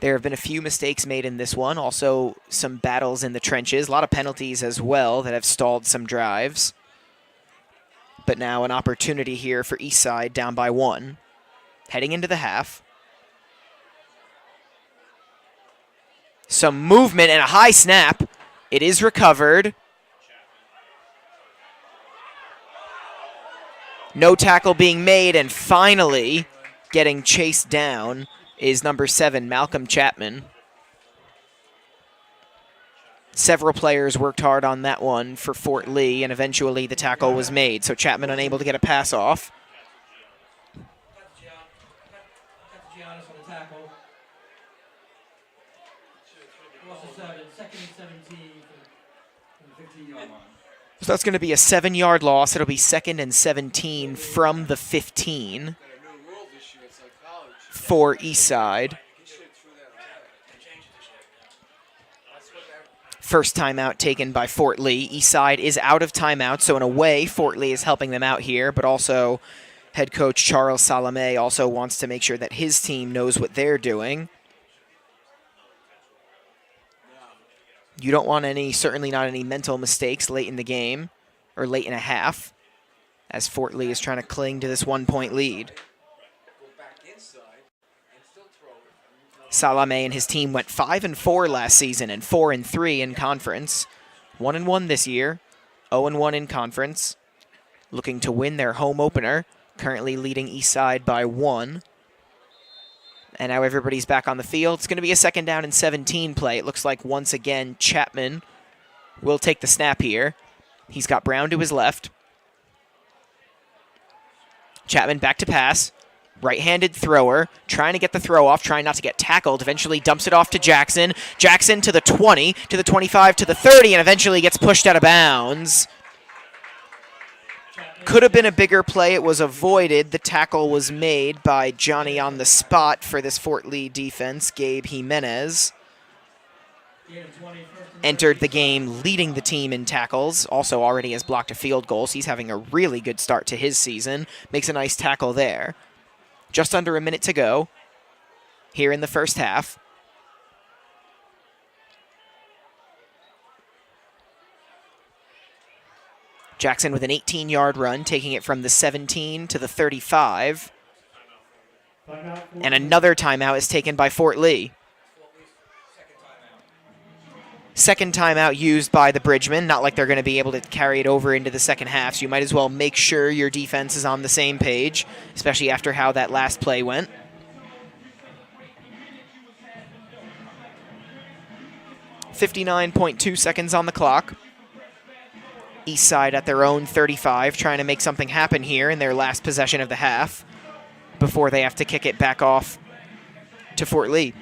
There have been a few mistakes made in this one. Also, some battles in the trenches. A lot of penalties as well that have stalled some drives. But now an opportunity here for Eastside, down by 1. Heading into the half. Some movement and a high snap. It is recovered. No tackle being made, and finally getting chased down is number 7, Malcolm Chapman. Several players worked hard on that one for Fort Lee, and eventually the tackle was made. So Chapman unable to get a pass off. Giannis on the tackle. Loss of 7. Second and 17 for the 15-yard line. So that's going to be a 7-yard loss. It'll be 2nd and 17 from the 15 Got a new rule this year. It's like college. for Eastside. He should have threw that away. That's what that. First timeout taken by Fort Lee. Eastside is out of timeout, so in a way, Fort Lee is helping them out here, but also head coach Charles Salame also wants to make sure that his team knows what they're doing. You don't want any, certainly not any mental mistakes late in the game, or late in a half, as Fort Lee is trying to cling to this 1-point lead. Go back inside and still throw it. Salame and his team went 5-4 last season and 4-3 in conference. 1-1 this year, 0-1 in conference. Looking to win their home opener, currently leading Eastside by 1. And now everybody's back on the field. It's going to be a 2nd down and 17 play. It looks like once again Chapman will take the snap here. He's got Brown to his left. Chapman back to pass. Right-handed thrower, trying to get the throw off, trying not to get tackled. Eventually dumps it off to Jackson. Jackson to the 20, to the 25, to the 30, and eventually gets pushed out of bounds. Could have been a bigger play. It was avoided. The tackle was made by Johnny on the spot for this Fort Lee defense, Gabe Jimenez. Entered the game leading the team in tackles. Also already has blocked a field goal, so he's having a really good start to his season. Makes a nice tackle there. Just under a minute to go here in the first half. Jackson with an 18-yard run, taking it from the 17 to the 35. And another timeout is taken by Fort Lee. Second timeout used by the Bridgemen. Not like they're going to be able to carry it over into the second half, so you might as well make sure your defense is on the same page, especially after how that last play went. .2 seconds on the clock. Eastside at their own 35, trying to make something happen here in their last possession of the half before they have to kick it back off to Fort Lee.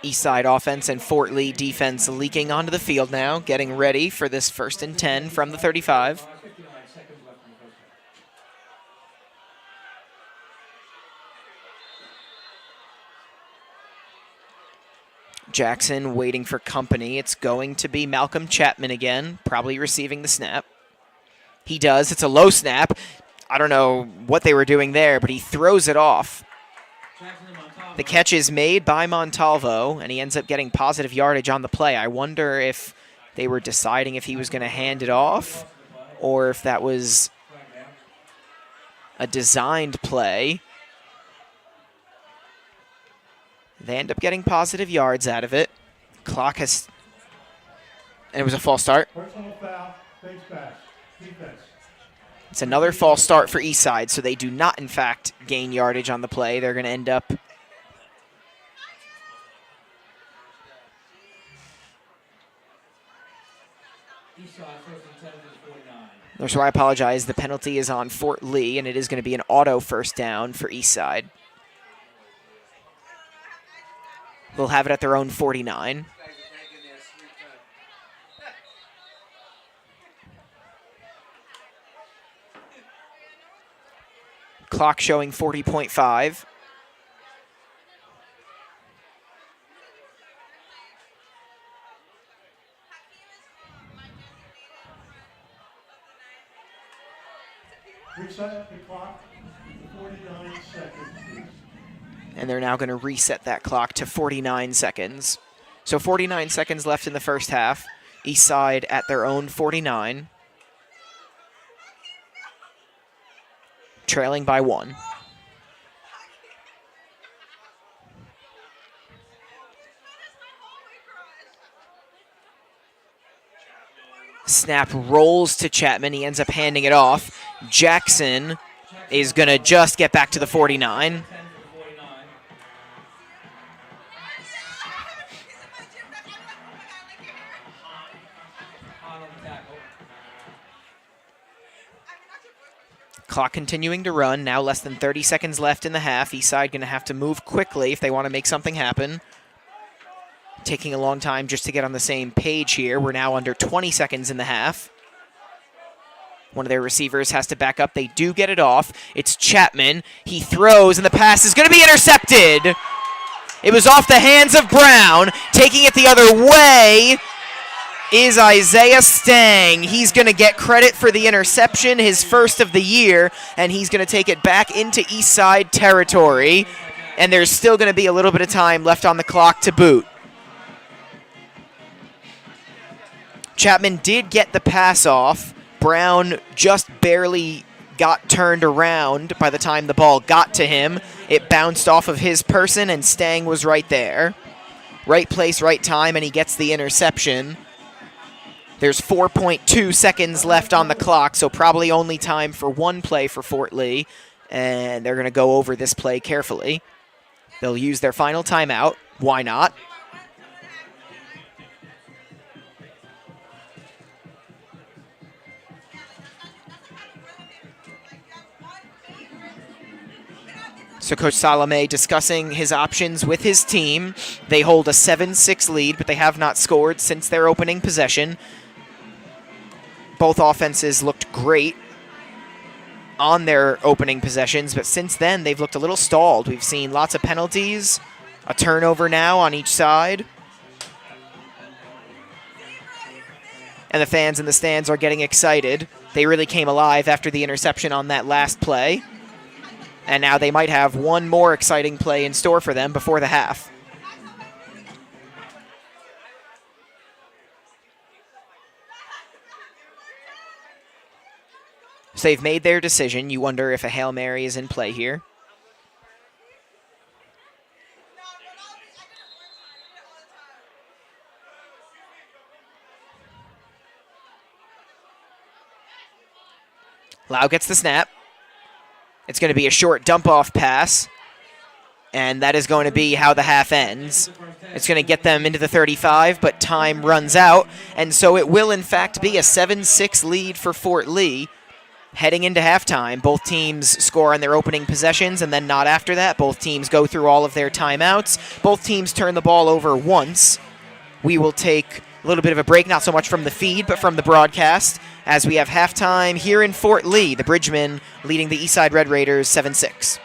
Eastside offense and Fort Lee defense leaking onto the field now, getting ready for this 1st and 10 from the 35. 59 seconds left in the first half. Jackson waiting for company. It's going to be Malcolm Chapman again, probably receiving the snap. He does. It's a low snap. I don't know what they were doing there, but he throws it off. The catch is made by Montalvo, and he ends up getting positive yardage on the play. I wonder if they were deciding if he was going to hand it off or if that was a designed play. They end up getting positive yards out of it. Clock has... And it was a false start. Personal foul, face pass, defense. It's another false start for Eastside, so they do not, in fact, gain yardage on the play. They're going to end up... Eastside, 1st and 10 to the 49. So I apologize. The penalty is on Fort Lee, and it is going to be an auto first down for Eastside. They'll have it at their own 49. Clock showing 40.5. Reset the clock to 49 seconds, please. And they're now going to reset that clock to 49 seconds. So 49 seconds left in the first half. Eastside at their own 49. Trailing by 1. Snap rolls to Chapman. He ends up handing it off. Jackson is going to just get back to the 49. Clock continuing to run. Now less than 30 seconds left in the half. Eastside going to have to move quickly if they want to make something happen. Taking a long time just to get on the same page here. We're now under 20 seconds in the half. One of their receivers has to back up. They do get it off. It's Chapman. He throws, and the pass is going to be intercepted. It was off the hands of Brown. Taking it the other way is Isaiah Stang. He's going to get credit for the interception, his first of the year, and he's going to take it back into Eastside territory. And there's still going to be a little bit of time left on the clock to boot. Chapman did get the pass off. Brown just barely got turned around by the time the ball got to him. It bounced off of his person, and Stang was right there. Right place, right time, and he gets the interception. There's 4.2 seconds left on the clock, so probably only time for one play for Fort Lee, and they're going to go over this play carefully. They'll use their final timeout. Why not? So Coach Salome discussing his options with his team. They hold a 7-6 lead, but they have not scored since their opening possession. Both offenses looked great on their opening possessions, but since then they've looked a little stalled. We've seen lots of penalties, a turnover now on each side. And the fans in the stands are getting excited. They really came alive after the interception on that last play. And now they might have one more exciting play in store for them before the half. So they've made their decision. You wonder if a Hail Mary is in play here. Lau gets the snap. It's going to be a short dump-off pass, and that is going to be how the half ends. It's going to get them into the 35, but time runs out, and so it will, in fact, be a 7-6 lead for Fort Lee. Heading into halftime, both teams score on their opening possessions, and then not after that. Both teams go through all of their timeouts. Both teams turn the ball over once. We will take a little bit of a break, not so much from the feed, but from the broadcast, as we have halftime here in Fort Lee. The Bridgemen leading the Eastside Red Raiders 7-6.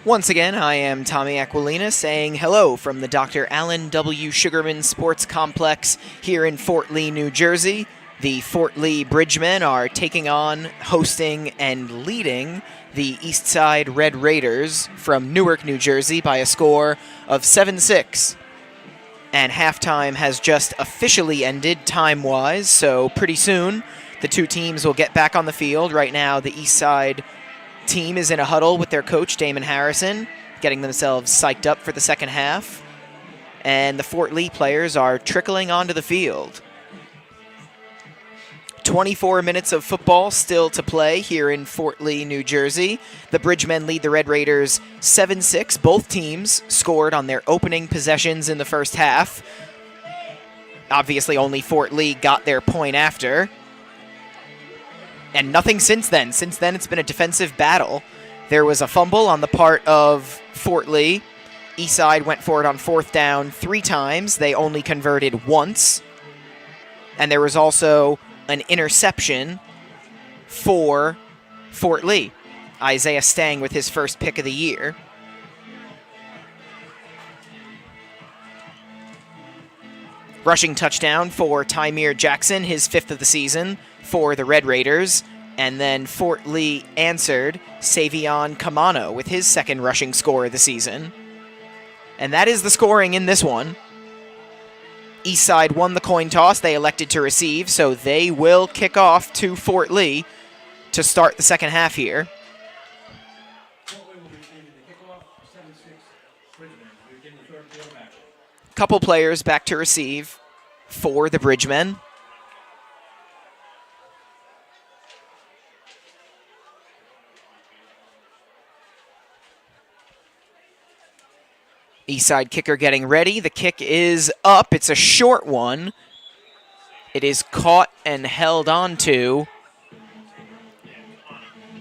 Once again, I am Tommy Aquilina saying hello from the Dr. Alan W. Sugarman Sports Complex here in Fort Lee, New Jersey. The Fort Lee Bridgemen are taking on, hosting, and leading the Eastside Red Raiders from Newark, New Jersey by a score of 7-6. And halftime has just officially ended time-wise, so pretty soon the two teams will get back on the field. Right now, the Eastside team is in a huddle with their coach, Damon Harrison, getting themselves psyched up for the second half. And the Fort Lee players are trickling onto the field. 24 minutes of football still to play here in Fort Lee, New Jersey. The Bridgemen lead the Red Raiders 7-6. Both teams scored on their opening possessions in the first half. Obviously, only Fort Lee got their point after. And nothing since then. Since then, it's been a defensive battle. There was a fumble on the part of Fort Lee. Eastside went for it on fourth down 3 times. They only converted once. And there was also an interception for Fort Lee. Isaiah Stang with his first pick of the year. Rushing touchdown for Tymere Jackson, his 5th of the season for the Red Raiders. And then Fort Lee answered Savion Kamano with his 2nd rushing score of the season. And that is the scoring in this one. Eastside won the coin toss. They elected to receive, so they will kick off to Fort Lee to start the second half here. Fort Lee will be receiving the kickoff, 7-6 Bridgemen. We begin the third quarter match. Couple players back to receive for the Bridgemen. Eastside kicker getting ready. The kick is up. It's a short one. It is caught and held onto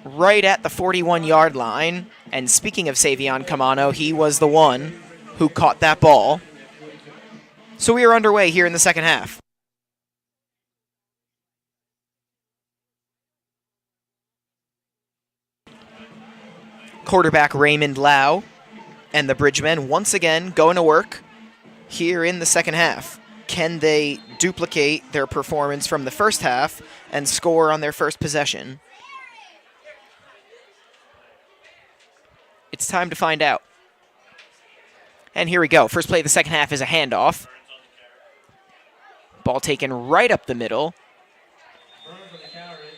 right at the 41-yard line. And speaking of Savion Kamano, he was the one who caught that ball. So we are underway here in the second half. Quarterback Raymond Lau and the Bridgemen once again going to work here in the second half. Can they duplicate their performance from the first half and score on their first possession? It's time to find out. And here we go. First play of the second half is a handoff. Ball taken right up the middle.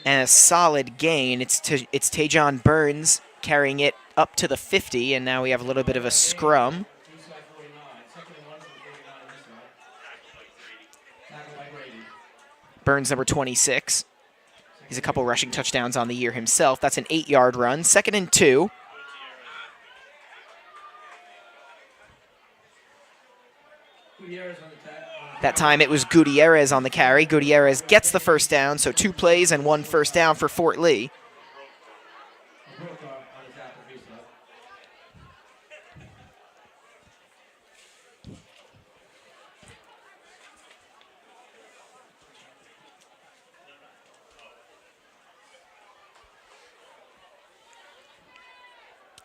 And a solid gain. It's Tajon Burns carrying it up to the 50, and now we have a little bit of a scrum. Burns, number 26. He's a couple rushing touchdowns on the year himself. That's an 8-yard run. 2nd and 2. That time it was Gutierrez on the carry. Gutierrez gets the first down, so 2 plays and 1 first down for Fort Lee.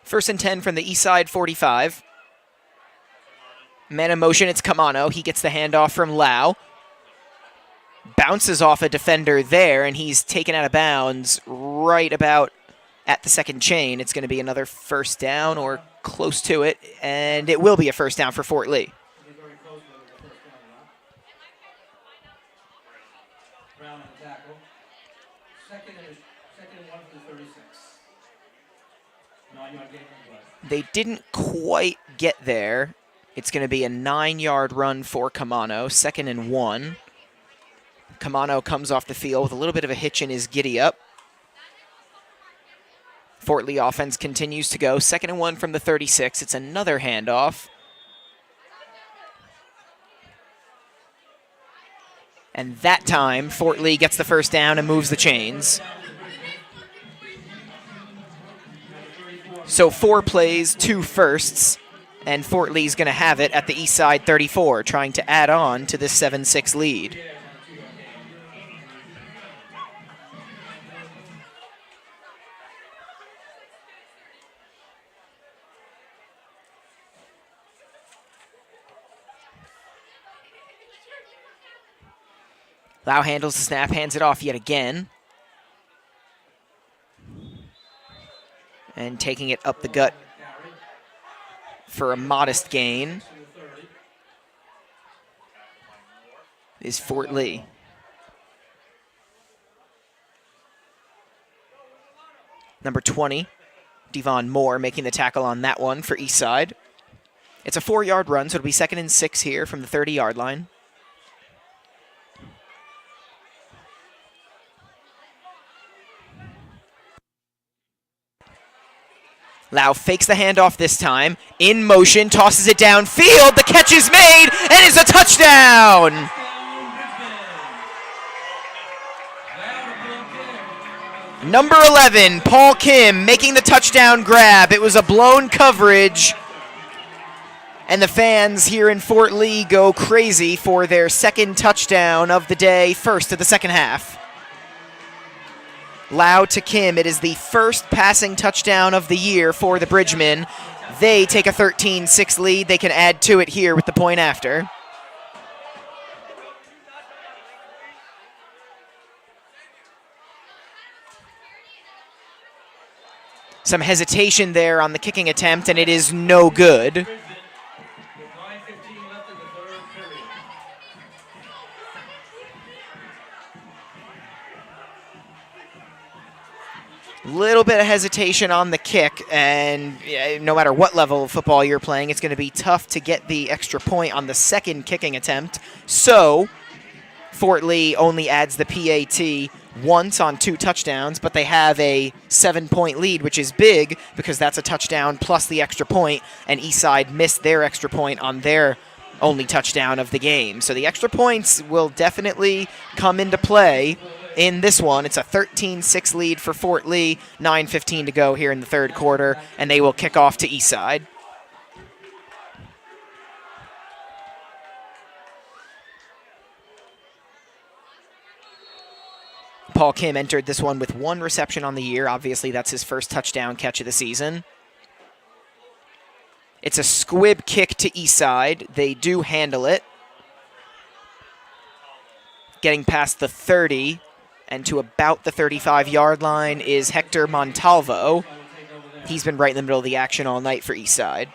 First and 10 from the Eastside 45. Man in motion, it's Kamano. He gets the handoff from Lau. Bounces off a defender there, and he's taken out of bounds right about at the second chain. It's going to be another first down or close to it, and it will be a first down for Fort Lee. Brown on the tackle. Second and 1 for the 36. 9-yard gain on the play. They didn't quite get there. It's going to be a 9-yard run for Kamano, 2nd and 1. Kamano comes off the field with a little bit of a hitch in his giddy-up. Fort Lee offense continues to go. 2nd and 1 from the 36. It's another handoff. And that time, Fort Lee gets the first down and moves the chains. So 4 plays, 2 firsts. And Fort Lee's going to have it at the Eastside 34, trying to add on to this 7-6 lead. Lau handles the snap, hands it off yet again. And taking it up the gut for a modest gain is Fort Lee. Number 20, Devon Moore, making the tackle on that one for Eastside. It's a 4-yard run, so it'll be 2nd and 6 here from the 30-yard line. Lau fakes the handoff this time, in motion, tosses it downfield, the catch is made, and it's a touchdown! Number 11, Paul Kim, making the touchdown grab. It was a blown coverage, and the fans here in Fort Lee go crazy for their 2nd touchdown of the day, first of the second half. Lau to Kim, it is the 1st passing touchdown of the year for the Bridgemen. They take a 13-6 lead. They can add to it here with the point after. Some hesitation there on the kicking attempt, and it is no good. Little bit of hesitation on the kick, and no matter what level of football you're playing, it's going to be tough to get the extra point on the 2nd kicking attempt. So Fort Lee only adds the PAT once on 2 touchdowns, but they have a 7-point lead, which is big because that's a touchdown plus the extra point, and Eastside missed their extra point on their only touchdown of the game. So the extra points will definitely come into play in this one. It's a 13-6 lead for Fort Lee, 9:15 to go here in the 3rd quarter, and they will kick off to Eastside. Paul Kim entered this one with 1 reception on the year. Obviously, that's his 1st touchdown catch of the season. It's a squib kick to Eastside. They do handle it. Getting past the 30 and to about the 35-yard line is Hector Montalvo. He's been right in the middle of the action all night for Eastside.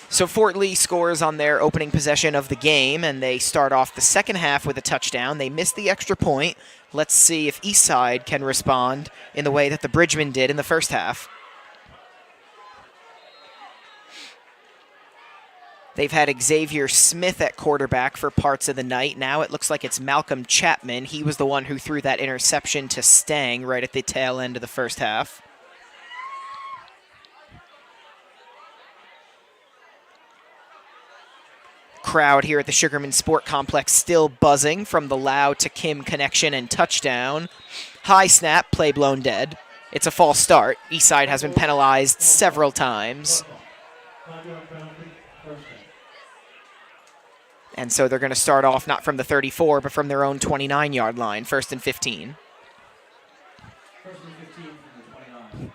So Fort Lee scores on their opening possession of the game, and they start off the second half with a touchdown. They missed the extra point. Let's see if Eastside can respond in the way that the Bridgemen did in the first half. They've had Xavier Smith at quarterback for parts of the night. Now it looks like it's Malcolm Chapman. He was the one who threw that interception to Stang right at the tail end of the first half. Crowd here at the Sugarman Sport Complex still buzzing from the Lau to Kim connection and touchdown. High snap, play blown dead. It's a false start. Eastside has been penalized several times. And so they're going to start off not from the 34, but from their own 29-yard line, 1st and 15. First and 15 from the 29.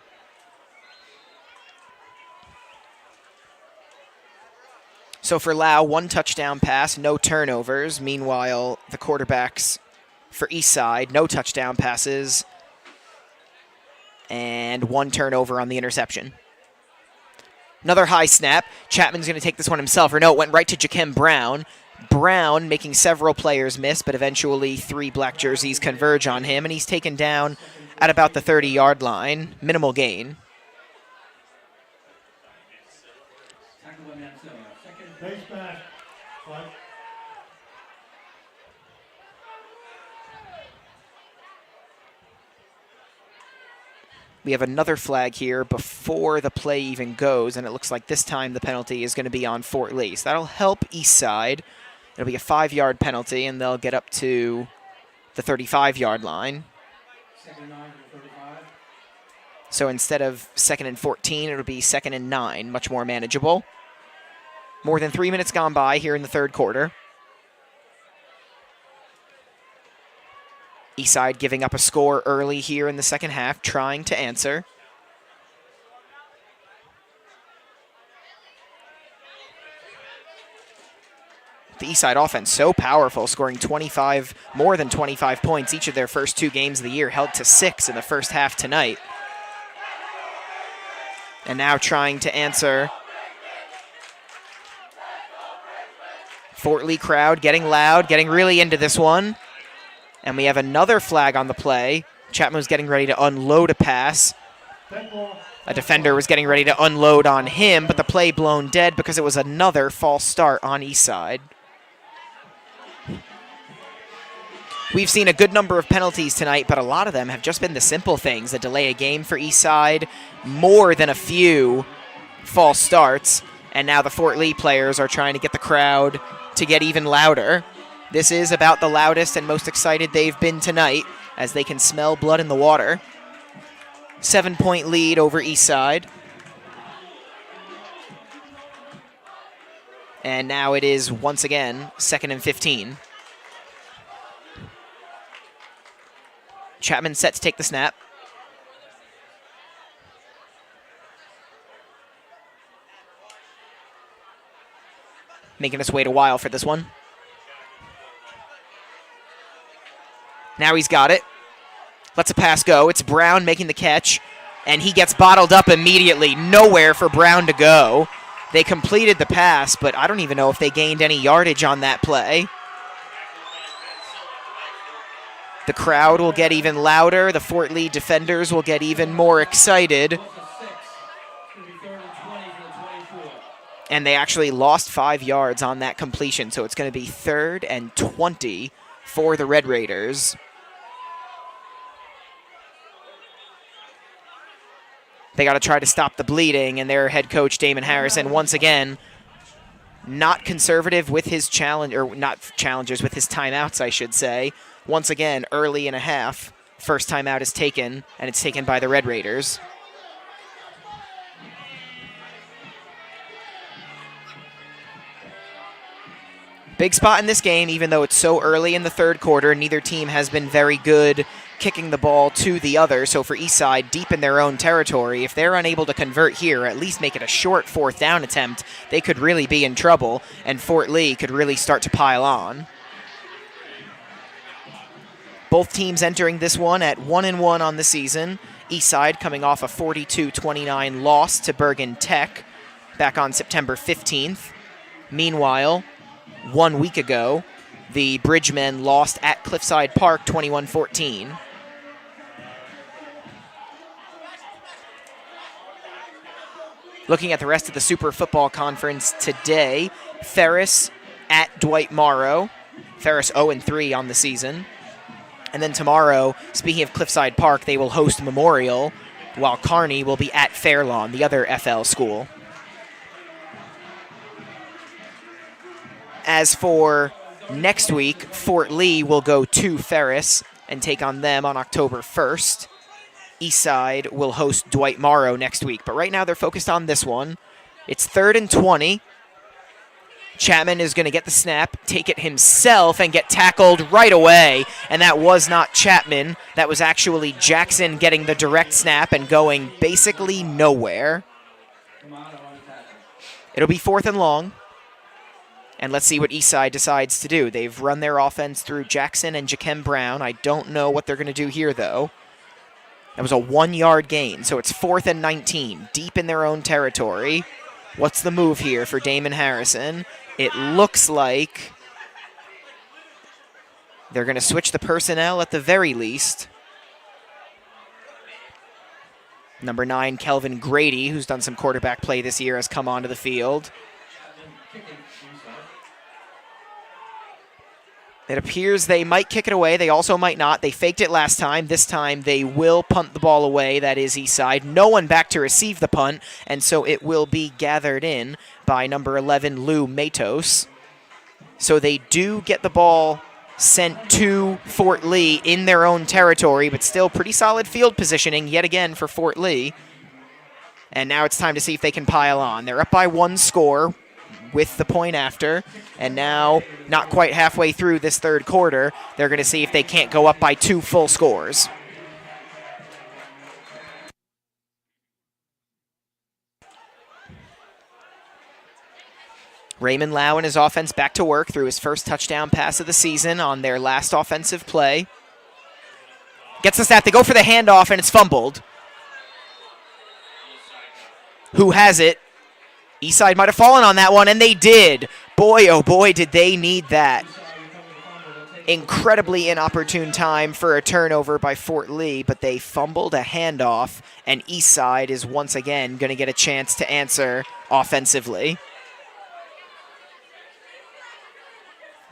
So for Lau, 1 touchdown pass, no turnovers. Meanwhile, the quarterbacks for Eastside, no touchdown passes, and 1 turnover on the interception. Another high snap. Chapman's going to take this one himself. Or no, it went right to Jakem Brown. Brown making several players miss, but eventually 3 black jerseys converge on him, and he's taken down at about the 30-yard line. Minimal gain. Base back. Flag. We have another flag here before the play even goes, and it looks like this time the penalty is going to be on Fort Lee. So that'll help Eastside. It'll be a 5-yard penalty, and they'll get up to the 35-yard line. 2nd and 9 from the 35. So instead of 2nd and 14, it'll be 2nd and 9, much more manageable. More than 3 minutes gone by here in the 3rd quarter. Eastside giving up a score early here in the second half, trying to answer. The Eastside offense so powerful, scoring more than 25 points each of their first 2 games of the year, held to 6 in the first half tonight. And now trying to answer. Fort Lee crowd getting loud, getting really into this one. And we have another flag on the play. Chapman was getting ready to unload a pass. A defender was getting ready to unload on him, but the play blown dead because it was another false start on Eastside. We've seen a good number of penalties tonight, but a lot of them have just been the simple things. A delay a game for Eastside, more than a few false starts, and now the Fort Lee players are trying to get the crowd to get even louder. This is about the loudest and most excited they've been tonight, as they can smell blood in the water. 7-point lead over Eastside. And now it is, once again, 2nd and 15. Chapman set to take the snap. Making us wait a while for this one. Now he's got it. Lets a pass go. It's Brown making the catch, and he gets bottled up immediately. Nowhere for Brown to go. They completed the pass, but I don't even know if they gained any yardage on that play. The crowd will get even louder. The Fort Lee defenders will get even more excited. And they actually lost 5 yards on that completion, so it's going to be 3rd and 20 for the Red Raiders. They got to try to stop the bleeding, and their head coach, Damon Harrison, once again, not conservative with his challenge, or not challenges, with his timeouts, I should say. Once again, early in a half, first timeout is taken, and it's taken by the Red Raiders. Big spot in this game, even though it's so early in the 3rd quarter. Neither team has been very good kicking the ball to the other. So for Eastside, deep in their own territory, if they're unable to convert here, or at least make it a short 4th down attempt, they could really be in trouble, and Fort Lee could really start to pile on. Both teams entering this one at 1-1 on the season. Eastside coming off a 42-29 loss to Bergen Tech back on September 15th. Meanwhile, 1 week ago, the Bridgemen lost at Cliffside Park 21-14. Looking at the rest of the Super Football Conference today, Ferris at Dwight Morrow. Ferris 0-3 on the season. And then tomorrow, speaking of Cliffside Park, they will host Memorial, while Kearney will be at Fairlawn, the other FL school. As for next week, Fort Lee will go to Ferris and take on them on October 1st. Eastside will host Dwight Morrow next week. But right now they're focused on this one. It's 3rd and 20. Chapman is going to get the snap, take it himself, and get tackled right away. And that was not Chapman. That was actually Jackson getting the direct snap and going basically nowhere. It'll be 4th and long. And let's see what Eastside decides to do. They've run their offense through Jackson and Jakem Brown. I don't know what they're going to do here, though. That was a 1-yard gain, so it's 4th and 19, deep in their own territory. What's the move here for Damon Harrison? It looks like they're going to switch the personnel at the very least. Number 9, Kelvin Grady, who's done some quarterback play this year, has come onto the field. It appears they might kick it away. They also might not. They faked it last time. This time they will punt the ball away. That is Eastside. No one back to receive the punt, and so it will be gathered in by number 11, Lou Matos. So they do get the ball sent to Fort Lee in their own territory, but still pretty solid field positioning yet again for Fort Lee. And now it's time to see if they can pile on. They're up by 1 score with the point after, and now not quite halfway through this 3rd quarter, they're going to see if they can't go up by 2 full scores. Raymond Lau and his offense back to work through his first touchdown pass of the season on their last offensive play. Gets the snap, they go for the handoff, and it's fumbled. Who has it? Eastside might have fallen on that one, and they did. Boy, oh boy, did they need that. Incredibly inopportune time for a turnover by Fort Lee, but they fumbled a handoff, and Eastside is once again going to get a chance to answer offensively.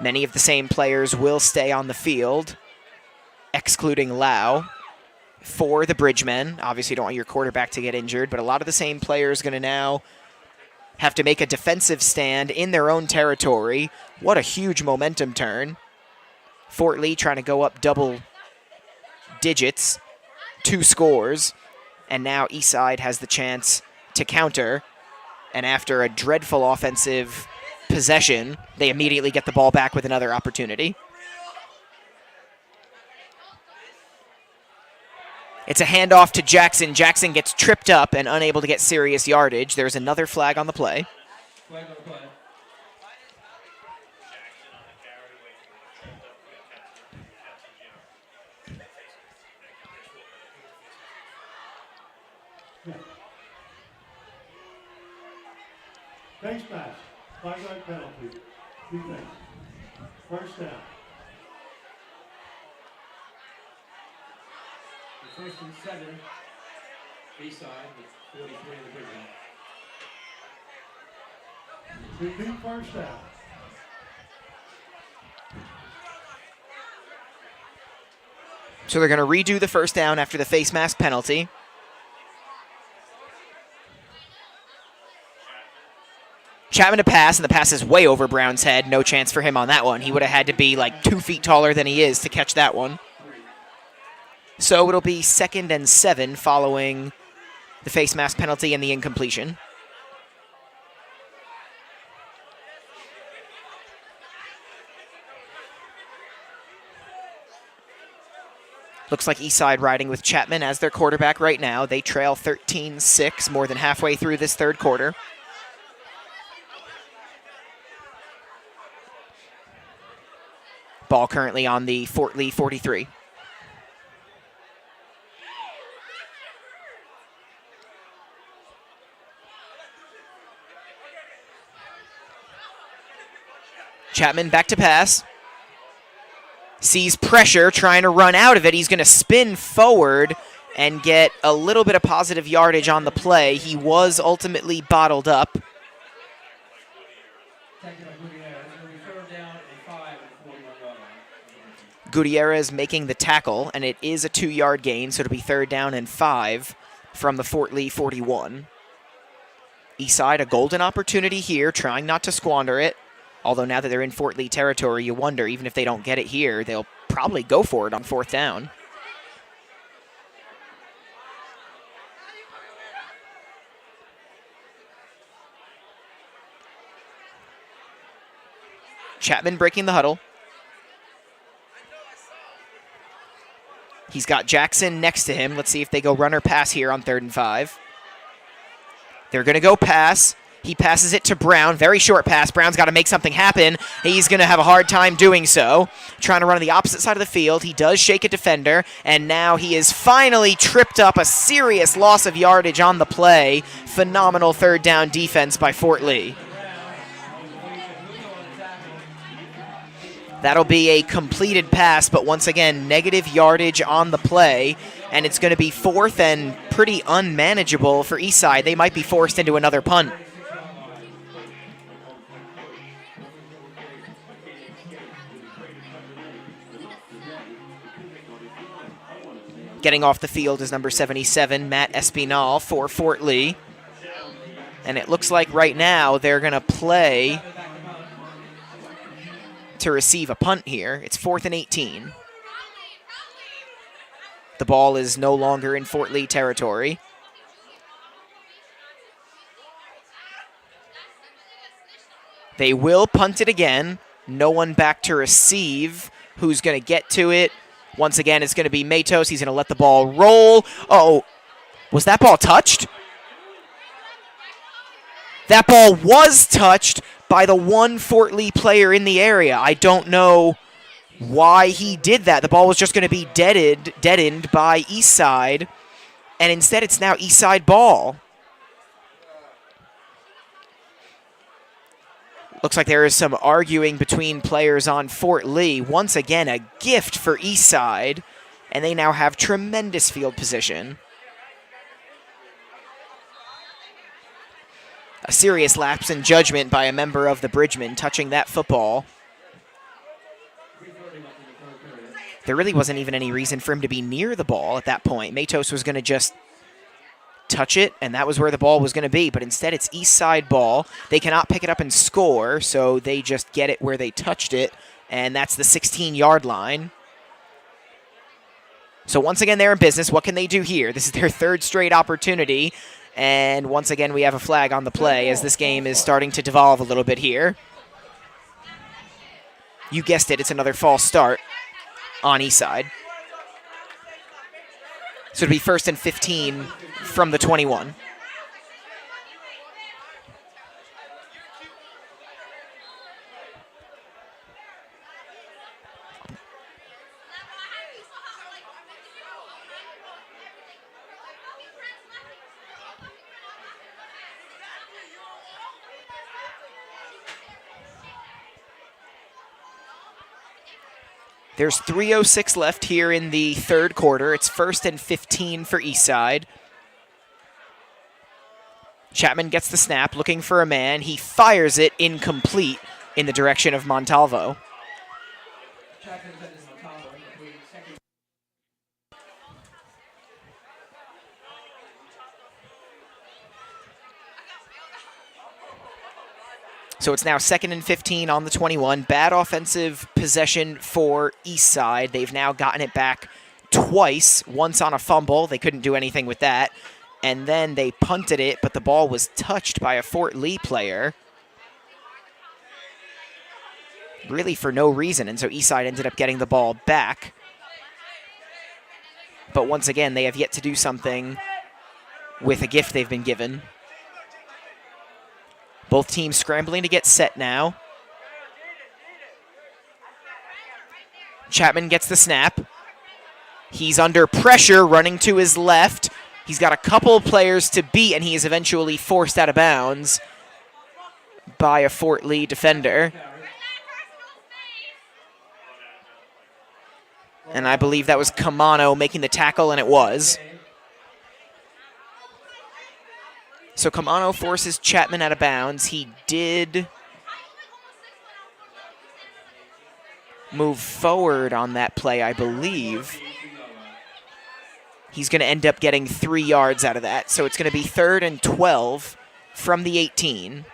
Many of the same players will stay on the field, excluding Lau, for the Bridgemen. Obviously, you don't want your quarterback to get injured, but a lot of the same players going to now have to make a defensive stand in their own territory. What a huge momentum turn. Fort Lee trying to go up double digits, 2 scores, and now Eastside has the chance to counter. And after a dreadful offensive possession, they immediately get the ball back with another opportunity. It's a handoff to Jackson. Jackson gets tripped up and unable to get serious yardage. There's another flag on the play. Flag on the play. Face mask. 5-yard penalty. Defense. First down. The 1st and 7. Eastside with 43 in the Bridgeman. Repeat first down. So they're going to redo the first down after the face mask penalty. Chapman to pass, and the pass is way over Brown's head. No chance for him on that one. He would have had to be like 2 feet taller than he is to catch that one. So it'll be 2nd and 7 following the face mask penalty and the incompletion. Looks like Eastside riding with Chapman as their quarterback right now. They trail 13-6, more than halfway through this third quarter. Ball currently on the Fort Lee 43. Chapman back to pass. Sees pressure, trying to run out of it. He's going to spin forward and get a little bit of positive yardage on the play. He was ultimately bottled up. Taken by Gutierrez. It's going to be 3rd down and 5 at the 41-yard line. Gutierrez making the tackle, and it is a 2-yard gain, so it'll be 3rd down and 5 from the Fort Lee 41. Eastside, a golden opportunity here, trying not to squander it. Although now that they're in Fort Lee territory, you wonder, even if they don't get it here, they'll probably go for it on 4th down. Chapman breaking the huddle. He's got Jackson next to him. Let's see if they go run or pass here on 3rd and 5. They're going to go pass. He passes it to Brown. Very short pass. Brown's got to make something happen. He's going to have a hard time doing so. Trying to run on the opposite side of the field. He does shake a defender, and now he is finally tripped up. A serious loss of yardage on the play. Phenomenal 3rd down defense by Fort Lee. That'll be a completed pass, but once again, negative yardage on the play, and it's going to be 4th and pretty unmanageable for Eastside. They might be forced into another punt. Getting off the field is number 77, Matt Espinal for Fort Lee. And it looks like right now they're going to play to receive a punt here. It's 4th and 18. The ball is no longer in Fort Lee territory. They will punt it again. No one back to receive. Who's going to get to it? Once again, it's going to be Matos. He's going to let the ball roll. Oh, was that ball touched? That ball was touched, by the one Fort Lee player in the area. I don't know why he did that. The ball was just going to be deadened by Eastside, and instead it's now Eastside ball. Looks like there is some arguing between players on Fort Lee. Once again, a gift for Eastside, and they now have tremendous field position. A serious lapse in judgment by a member of the Bridgemen touching that football. There really wasn't even any reason for him to be near the ball at that point. Matos was going to just touch it, and that was where the ball was going to be. But instead, it's Eastside ball. They cannot pick it up and score, so they just get it where they touched it, and that's the 16-yard line. So once again, they're in business. What can they do here? This is their third straight opportunity, and once again, we have a flag on the play as this game is starting to devolve a little bit here. You guessed it, it's another false start on Eastside. So it'll be 1st and 15 from the 21. There's 3:06 left here in the third quarter. It's 1st and 15 for Eastside. Chapman gets the snap, looking for a man. He fires it incomplete in the direction of Montalvo. So it's now 2nd and 15 on the 21. Bad offensive possession for Eastside. They've now gotten it back twice, once on a fumble. They couldn't do anything with that. And then they punted it, but the ball was touched by a Fort Lee player. Really for no reason, and so Eastside ended up getting the ball back. But once again, they have yet to do something with a gift they've been given. Both teams scrambling to get set now. Chapman gets the snap. He's under pressure, running to his left. He's got a couple players to beat, and he is eventually forced out of bounds by a Fort Lee defender. And I believe that was Camano making the tackle, and it was. So Camano forces Chapman out of bounds. He did move forward on that play, I believe. He's going to end up getting 3 yards out of that. So it's going to be 3rd and 12 from the 18.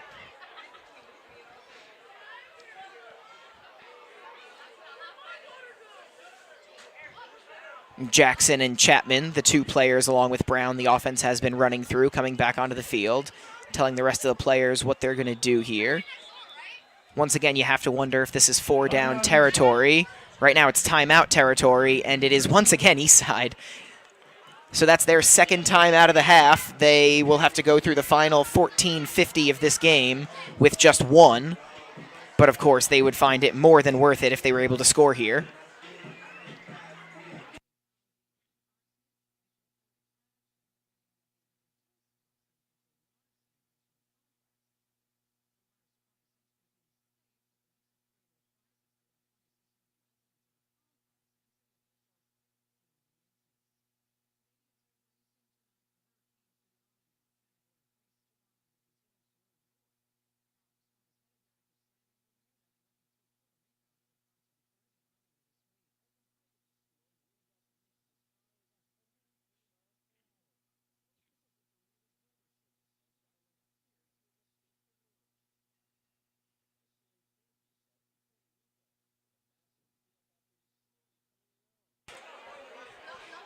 Jackson and Chapman, the two players along with Brown, the offense has been running through, coming back onto the field, telling the rest of the players what they're going to do here. Once again, you have to wonder if this is 4-down territory. Right now it's timeout territory, and it is once again Eastside. So that's their second time out of the half. They will have to go through the final 14:50 of this game with just one. But of course, they would find it more than worth it if they were able to score here.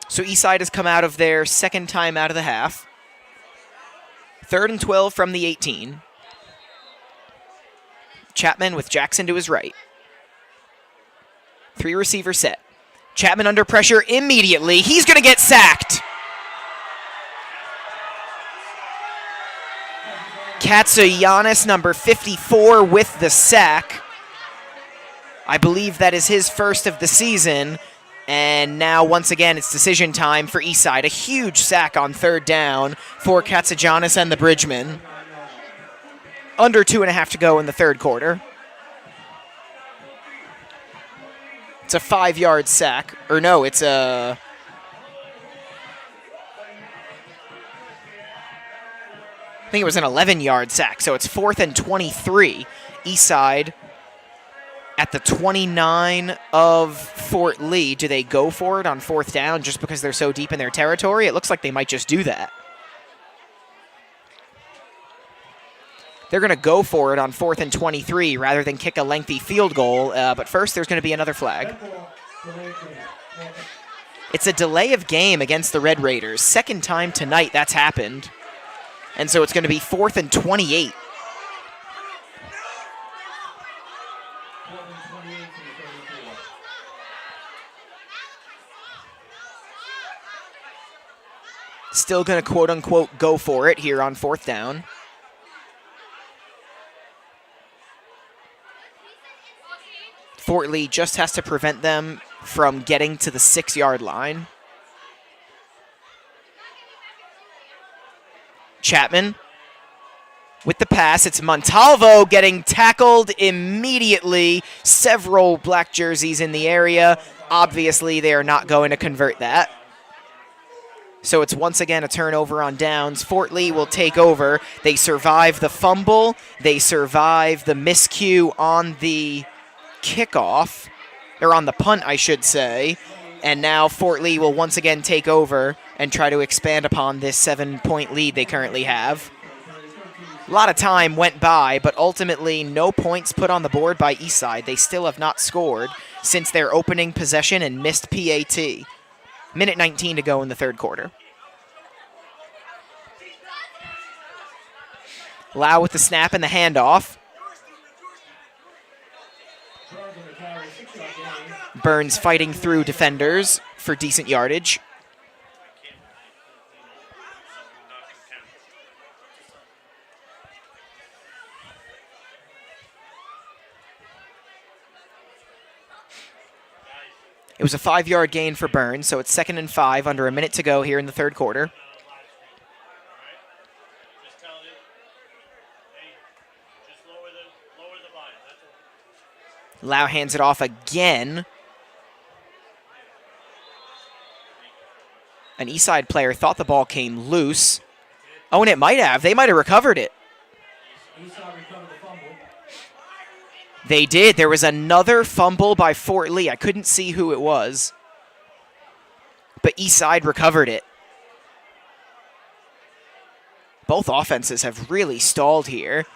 So Eastside has come out of their second time out of the half. 3rd and 12 from the 18. Chapman with Jackson to his right. 3 receiver set. Chapman under pressure immediately. He's going to get sacked. Katsuyanis, number 54, with the sack. I believe that is his first of the season. And now, once again, it's decision time for Eastside. A huge sack on third down for Katsuyanis and the Bridgemen. Under 2.5 to go in the third quarter. It's a 5-yard sack. Or no, it's a... I think it was an 11-yard sack, so it's 4th and 23. Eastside at the 29 of Fort Lee. Do they go for it on 4th down just because they're so deep in their territory? It looks like they might just do that. They're going to go for it on 4th and 23 rather than kick a lengthy field goal, but first there's going to be another flag. It's a delay of game against the Red Raiders. Second time tonight that's happened. And so it's going to be 4th and 28. Still going to quote-unquote go for it here on 4th down. Fort Lee just has to prevent them from getting to the 6-yard line. Chapman with the pass. It's Montalvo getting tackled immediately. Several black jerseys in the area. Obviously, they are not going to convert that. So it's once again a turnover on downs. Fort Lee will take over. They survive the fumble. They survive the miscue on the kickoff, or on the punt, I should say. And now Fort Lee will once again take over and try to expand upon this 7-point lead they currently have. A lot of time went by, but ultimately no points put on the board by Eastside. They still have not scored since their opening possession and missed PAT. Minute 19 to go in the third quarter. Lau with the snap and the handoff. Burns fighting through defenders for decent yardage. It was a 5-yard gain for Burns, so it's 2nd and 5, under a minute to go here in the third quarter. Lau hands it off again. An Eastside player thought the ball came loose. Oh, and it might have. They might have recovered it. They did. There was another fumble by Fort Lee. I couldn't see who it was. But Eastside recovered it. Both offenses have really stalled here.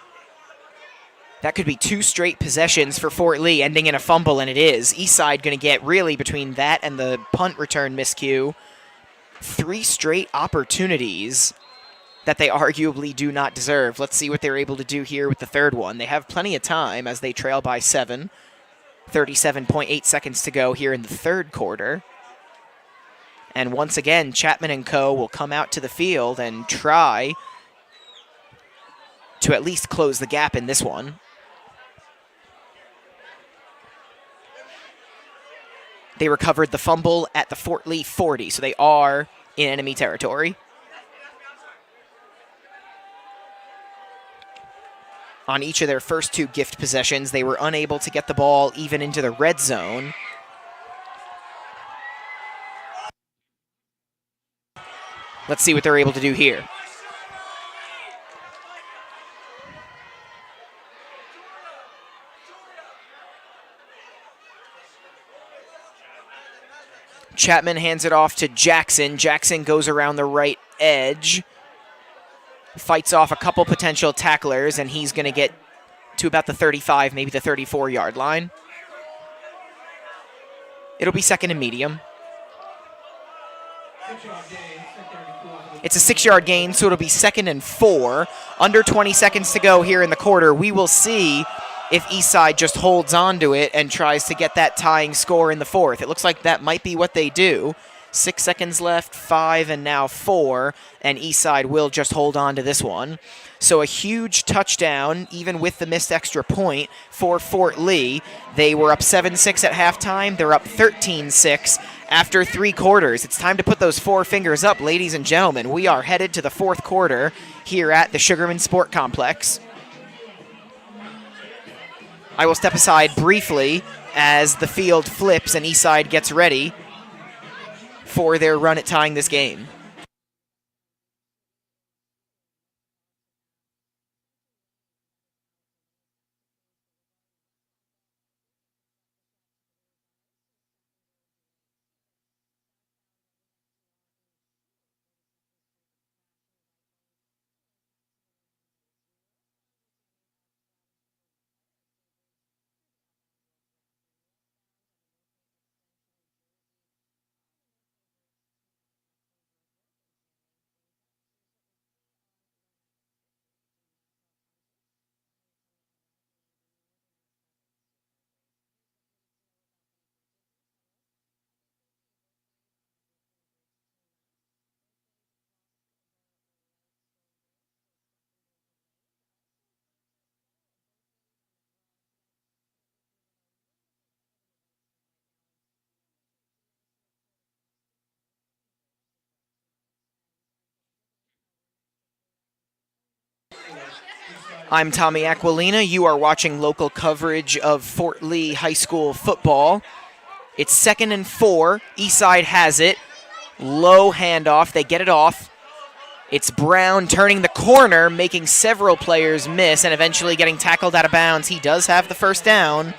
That could be 2 straight possessions for Fort Lee, ending in a fumble, and it is. Eastside going to get, really, between that and the punt return miscue, 3 straight opportunities that they arguably do not deserve. Let's see what they're able to do here with the third one. They have plenty of time as they trail by 7. 37.8 seconds to go here in the third quarter. And once again, Chapman and co. will come out to the field and try to at least close the gap in this one. They recovered the fumble at the Fort Lee 40, so they are in enemy territory. On each of their first 2 gift possessions, they were unable to get the ball even into the red zone. Let's see what they're able to do here. Chapman hands it off to Jackson. Jackson goes around the right edge. Fights off a couple potential tacklers, and he's going to get to about the 35, maybe the 34-yard line. It'll be 2nd and medium. It's a 6-yard gain, so it'll be 2nd and 4. Under 20 seconds to go here in the quarter. We will see if Eastside just holds on to it and tries to get that tying score in the 4th. It looks like that might be what they do. 6 seconds left, 5, and now 4, and Eastside will just hold on to this one. So a huge touchdown, even with the missed extra point for Fort Lee. They were up 7-6 at halftime. They're up 13-6 after 3 quarters. It's time to put those 4 fingers up, ladies and gentlemen. We are headed to the 4th quarter here at the Sugarman Sport Complex. I will step aside briefly as the field flips and Eastside gets ready for their run at tying this game. I'm Tommy Aquilina. You are watching local coverage of Fort Lee High School football. It's 2nd and 4. Eastside has it. Low handoff. They get it off. It's Brown turning the corner, making several players miss, and eventually getting tackled out of bounds. He does have the first down.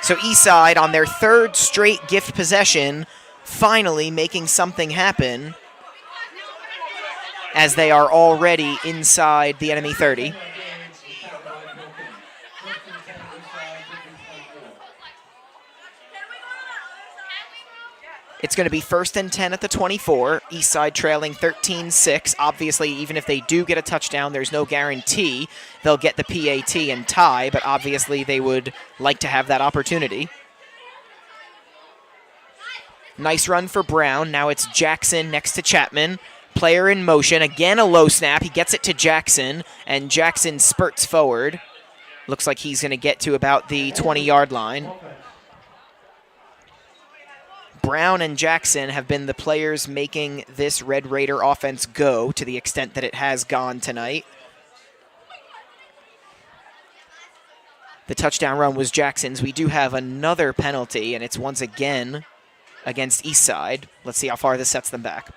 So Eastside, on their 3rd straight gift possession, finally making something happen, as they are already inside the enemy 30. It's going to be 1st and 10 at the 24. Eastside trailing 13-6. Obviously, even if they do get a touchdown, there's no guarantee they'll get the PAT and tie, but obviously they would like to have that opportunity. Nice run for Brown. Now it's Jackson next to Chapman. Player in motion. Again, a low snap. He gets it to Jackson, and Jackson spurts forward. Looks like he's going to get to about the 20-yard line. Brown and Jackson have been the players making this Red Raider offense go to the extent that it has gone tonight. The touchdown run was Jackson's. We do have another penalty, and it's once again against Eastside. Let's see how far this sets them back.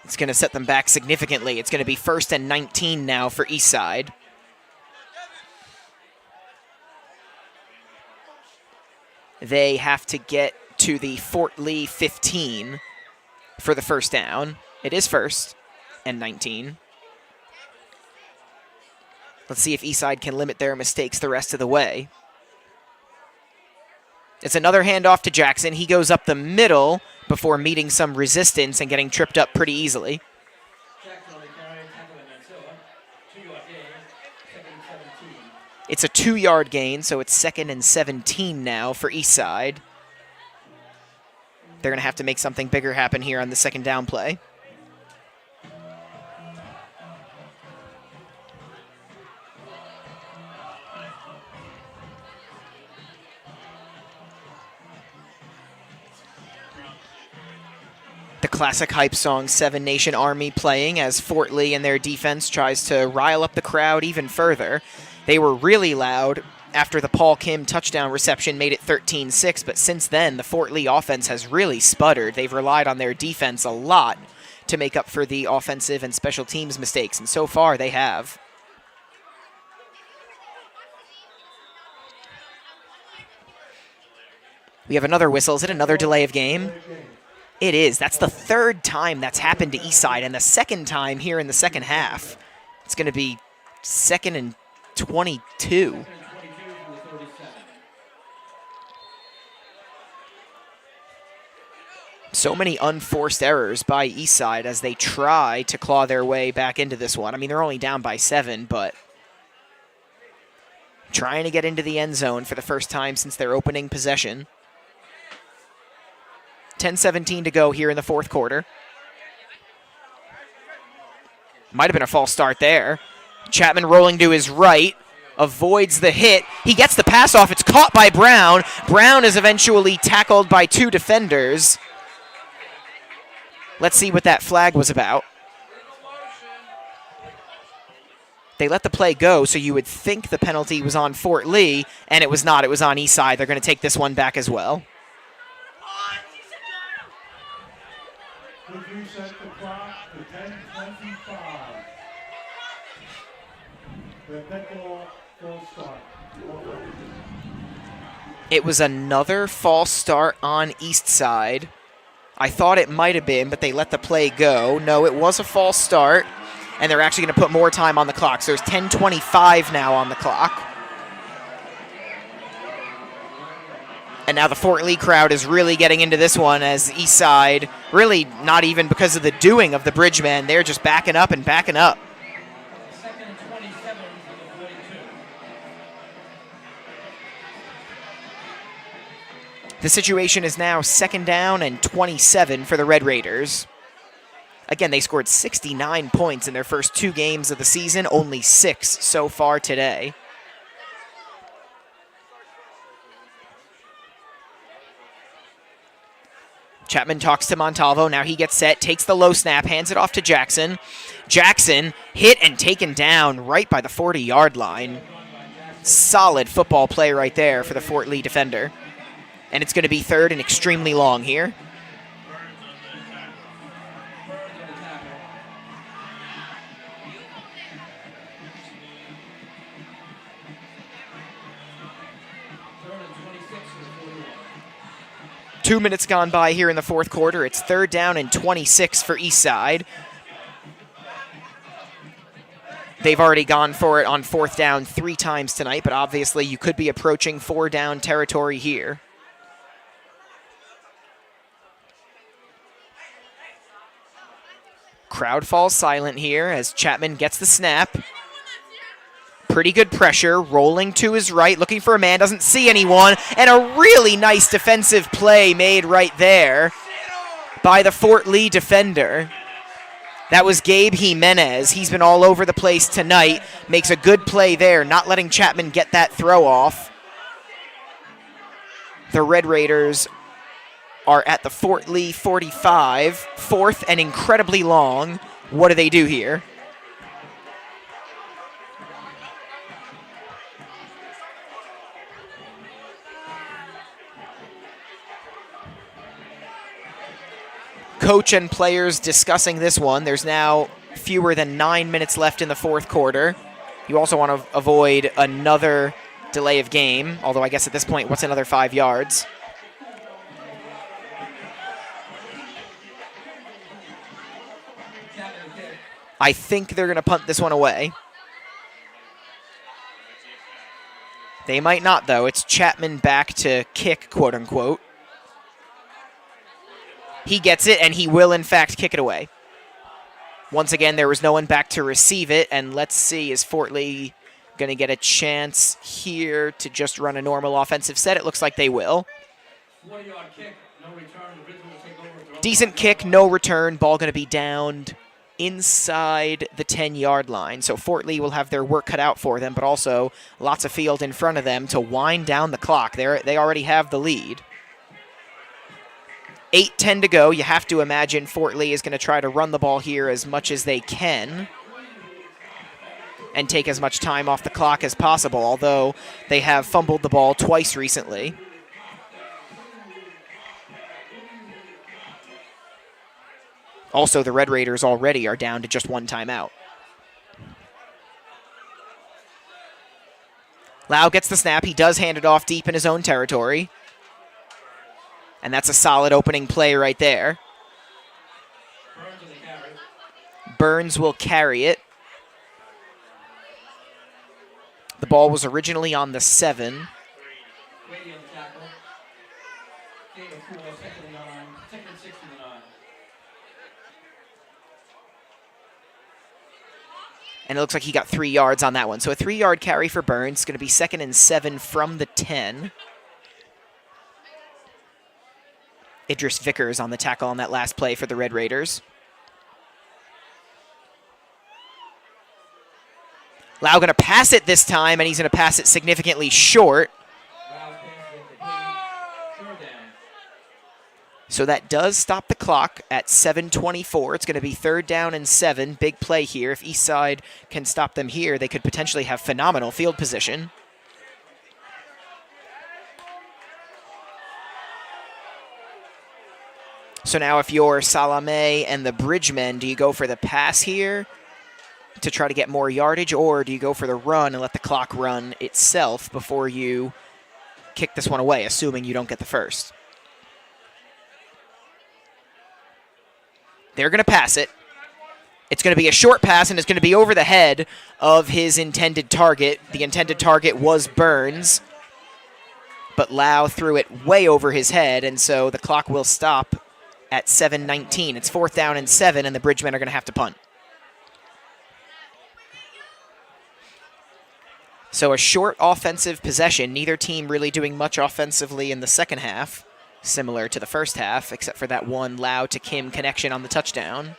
It's going to set them back significantly. It's going to be 1st and 19 now for Eastside. They have to get to the Fort Lee 15 for the first down. It is 1st and 19. Let's see if Eastside can limit their mistakes the rest of the way. It's another handoff to Jackson. He goes up the middle before meeting some resistance and getting tripped up pretty easily. It's a 2-yard gain, so it's 2nd and 17 now for Eastside. They're going to have to make something bigger happen here on the 2nd down play. The classic hype song, Seven Nation Army, playing as Fort Lee and their defense tries to rile up the crowd even further. They were really loud after the Paul Kim touchdown reception made it 13-6, but since then, the Fort Lee offense has really sputtered. They've relied on their defense a lot to make up for the offensive and special teams mistakes, and so far they have. We have another whistle. Is it another delay of game? It is. That's the 3rd time that's happened to Eastside, and the 2nd time here in the 2nd half. It's going to be 2nd and 22. So many unforced errors by Eastside as they try to claw their way back into this one. I mean, they're only down by 7, but trying to get into the end zone for the first time since their opening possession. 10:17 to go here in the fourth quarter. Might have been a false start there. Chapman rolling to his right, avoids the hit. He gets the pass off. It's caught by Brown. Brown is eventually tackled by 2 defenders. Let's see what that flag was about. They let the play go, so you would think the penalty was on Fort Lee, and it was not. It was on Eastside. They're going to take this one back as well. Would you set the clock to 10:25? The pickleball full start. It was another false start on Eastside. I thought it might have been, but they let the play go. No, it was a false start, and they're actually going to put more time on the clock. So there's 10:25 now on the clock. And now the Fort Lee crowd is really getting into this one as Eastside, really not even because of the doing of the Bridgemen, they're just backing up and backing up. Second and 27 from the 42. The situation is now 2nd down and 27 for the Red Raiders. Again, they scored 69 points in their first 2 games of the season, only 6 so far today. Chapman talks to Montalvo. Now he gets set, takes the low snap, hands it off to Jackson. Jackson hit and taken down right by the 40-yard line. Solid football play right there for the Fort Lee defender. And it's going to be 3rd and extremely long here. Third and 26 for the 41. 2 minutes gone by here in the fourth quarter. It's 3rd down and 26 for Eastside. They've already gone for it on 4th down 3 times tonight, but obviously you could be approaching 4-down territory here. Crowd falls silent here as Chapman gets the snap. Pretty good pressure, rolling to his right, looking for a man, doesn't see anyone, and a really nice defensive play made right there by the Fort Lee defender. That was Gabe Jimenez. He's been all over the place tonight. Makes a good play there, not letting Chapman get that throw off. The Red Raiders are at the Fort Lee 45, 4th and incredibly long. What do they do here? Coach and players discussing this one. There's now fewer than 9 minutes left in the fourth quarter. You also want to avoid another delay of game, although I guess at this point, what's another 5 yards? I think they're going to punt this one away. They might not, though. It's Chapman back to kick, quote-unquote. He gets it, and he will, in fact, kick it away. Once again, there was no one back to receive it, and let's see, is Fort Lee going to get a chance here to just run a normal offensive set? It looks like they will. 40-yard kick, no return. The Bridgemen will take over. Throw. Decent kick, no return. Ball going to be downed inside the 10-yard line. So Fort Lee will have their work cut out for them, but also lots of field in front of them to wind down the clock. They already have the lead. 8:10 to go. You have to imagine Fort Lee is going to try to run the ball here as much as they can and take as much time off the clock as possible, although they have fumbled the ball twice recently. Also, the Red Raiders already are down to just 1 timeout. Lau gets the snap. He does hand it off deep in his own territory. And that's a solid opening play right there. Burns will carry it. The ball was originally on the 7. Gain of 4, second and 9, second and 6 to the 9. And it looks like he got 3 yards on that one. So a 3-yard carry for Burns. Going to be 2nd and 7 from the 10. Idris Vickers on the tackle on that last play for the Red Raiders. Lau going to pass it this time, and he's going to pass it significantly short. So that does stop the clock at 7:24. It's going to be 3rd down and 7. Big play here. If Eastside can stop them here, they could potentially have phenomenal field position. So now if you're Salame and the Bridgemen, do you go for the pass here to try to get more yardage, or do you go for the run and let the clock run itself before you kick this one away, assuming you don't get the first? They're going to pass it. It's going to be a short pass, and it's going to be over the head of his intended target. The intended target was Burns, but Lau threw it way over his head, and so the clock will stop at 7:19. It's 4th down and 7, and the Bridgemen are going to have to punt. So a short offensive possession, neither team really doing much offensively in the second half, similar to the first half, except for that one Lau to Kim connection on the touchdown.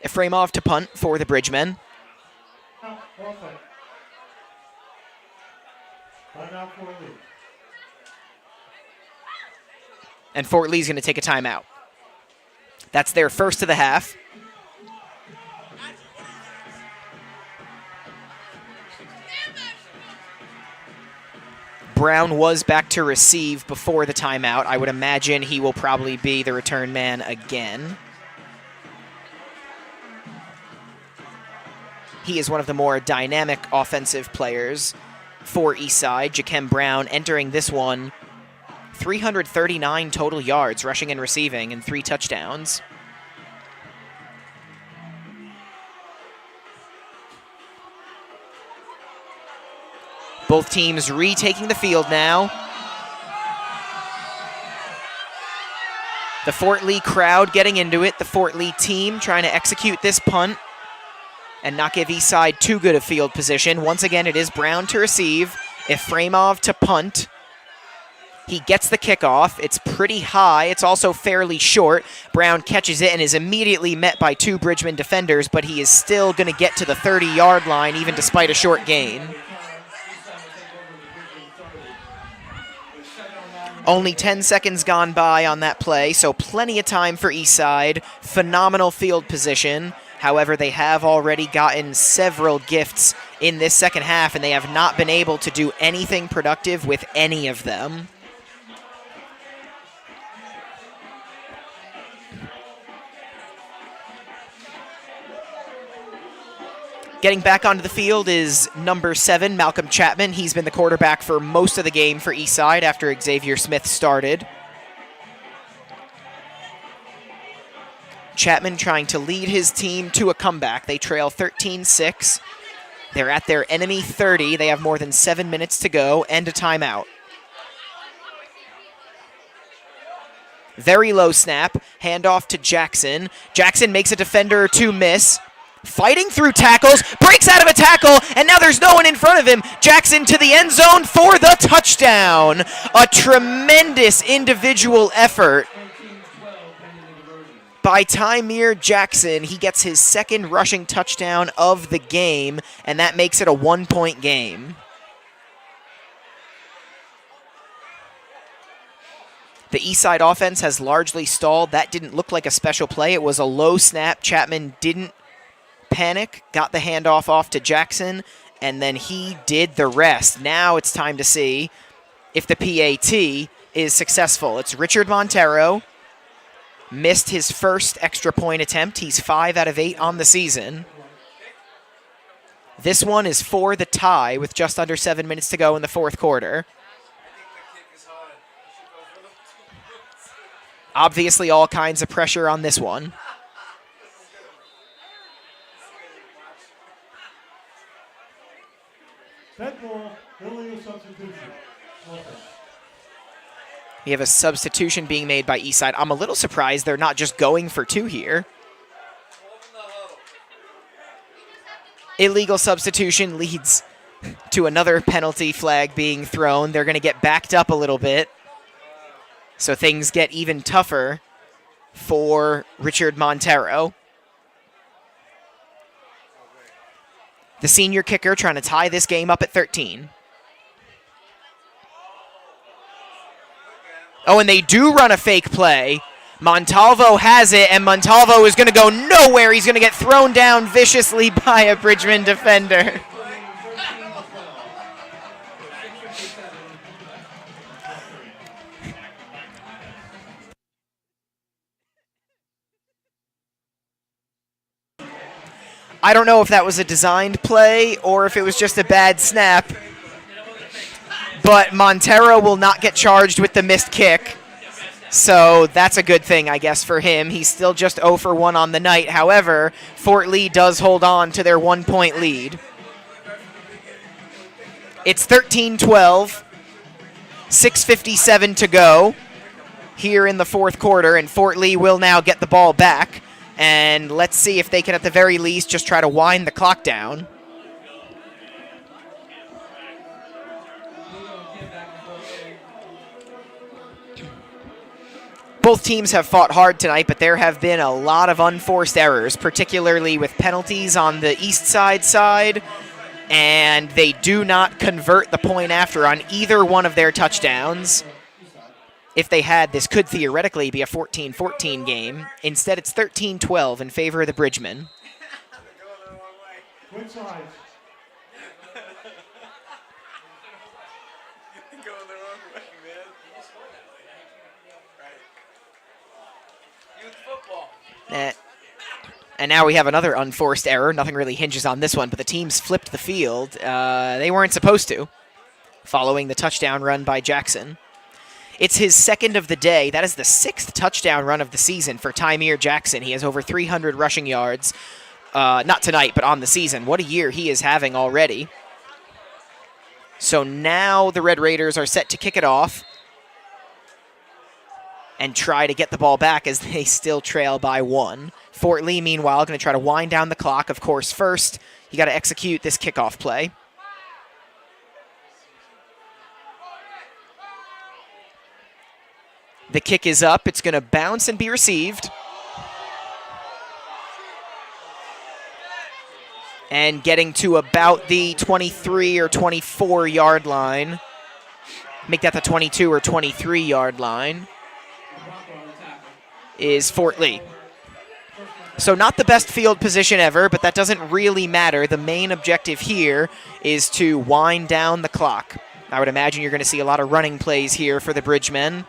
Efraimov to punt for the Bridgemen. Offside. Timeout for Lee. And Fort Lee's going to take a timeout. That's their first of the half. Brown was back to receive before the timeout. I would imagine he will probably be the return man again. He is one of the more dynamic offensive players for Eastside. Jakem Brown entering this one 339 total yards, rushing and receiving, and 3 touchdowns. Both teams retaking the field now. The Fort Lee crowd getting into it. The Fort Lee team trying to execute this punt and not give Eastside too good a field position. Once again, it is Brown to receive. Efraimov to punt. He gets the kickoff. It's pretty high. It's also fairly short. Brown catches it and is immediately met by 2 Bridgeman defenders, but he is still going to get to the 30-yard line, even despite a short gain. Only 10 seconds gone by on that play, so plenty of time for Eastside. Phenomenal field position. However, they have already gotten several gifts in this second half, and they have not been able to do anything productive with any of them. Getting back onto the field is number 7, Malcolm Chapman. He's been the quarterback for most of the game for Eastside after Xavier Smith started. Chapman trying to lead his team to a comeback. They trail 13-6. They're at their enemy 30. They have more than 7 minutes to go and a timeout. Very low snap. Handoff to Jackson. Jackson makes a defender or 2 miss. Fighting through tackles, breaks out of a tackle, and now there's no one in front of him. Jackson to the end zone for the touchdown. A tremendous individual effort by Tymir Jackson. He gets his 2nd rushing touchdown of the game, and that makes it a 1-point game. The Eastside offense has largely stalled. That didn't look like a special play. It was a low snap. Chapman didn't panic, got the handoff off to Jackson, and then he did the rest. Now it's time to see if the PAT is successful. It's Richard Montero. Missed his first extra point attempt. He's 5 out of 8 on the season. This one is for the tie with just under 7 minutes to go in the 4th quarter. Obviously all kinds of pressure on this one. Substitution. Offense. We have a substitution being made by Eastside. I'm a little surprised they're not just going for two here. Illegal substitution leads to another penalty flag being thrown. They're going to get backed up a little bit. So things get even tougher for Richard Montero. The senior kicker trying to tie this game up at 13. Oh, and they do run a fake play. Montalvo has it, and Montalvo is going to go nowhere. He's going to get thrown down viciously by a Bridgman defender. I don't know if that was a designed play or if it was just a bad snap, but Montero will not get charged with the missed kick. So that's a good thing, I guess, for him. He's still just 0 for 1 on the night. However, Fort Lee does hold on to their 1-point lead. It's 13-12, 6:57 to go here in the fourth quarter, and Fort Lee will now get the ball back. And let's see if they can, at the very least, just try to wind the clock down. Both teams have fought hard tonight, but there have been a lot of unforced errors, particularly with penalties on the Eastside side, and they do not convert the point after on either one of their touchdowns. If they had, this could theoretically be a 14-14 game. Instead, it's 13-12 in favor of the Bridgmen. Switch sides. Going the wrong way, man. Right. Youth football. And now we have another unforced error. Nothing really hinges on this one, but the teams flipped the field. They weren't supposed to, following the touchdown run by Jackson. It's his second of the day. That is the 6th touchdown run of the season for Tymere Jackson. He has over 300 rushing yards. Not tonight, but on the season. What a year he is having already. So now the Red Raiders are set to kick it off and try to get the ball back as they still trail by 1. Fort Lee, meanwhile, going to try to wind down the clock. Of course, first, you got to execute this kickoff play. The kick is up. It's going to bounce and be received. And getting to about the 23 or 24 yard line. Make that the 22 or 23 yard line. Is Fort Lee. So not the best field position ever, but that doesn't really matter. The main objective here is to wind down the clock. I would imagine you're going to see a lot of running plays here for the Bridgemen,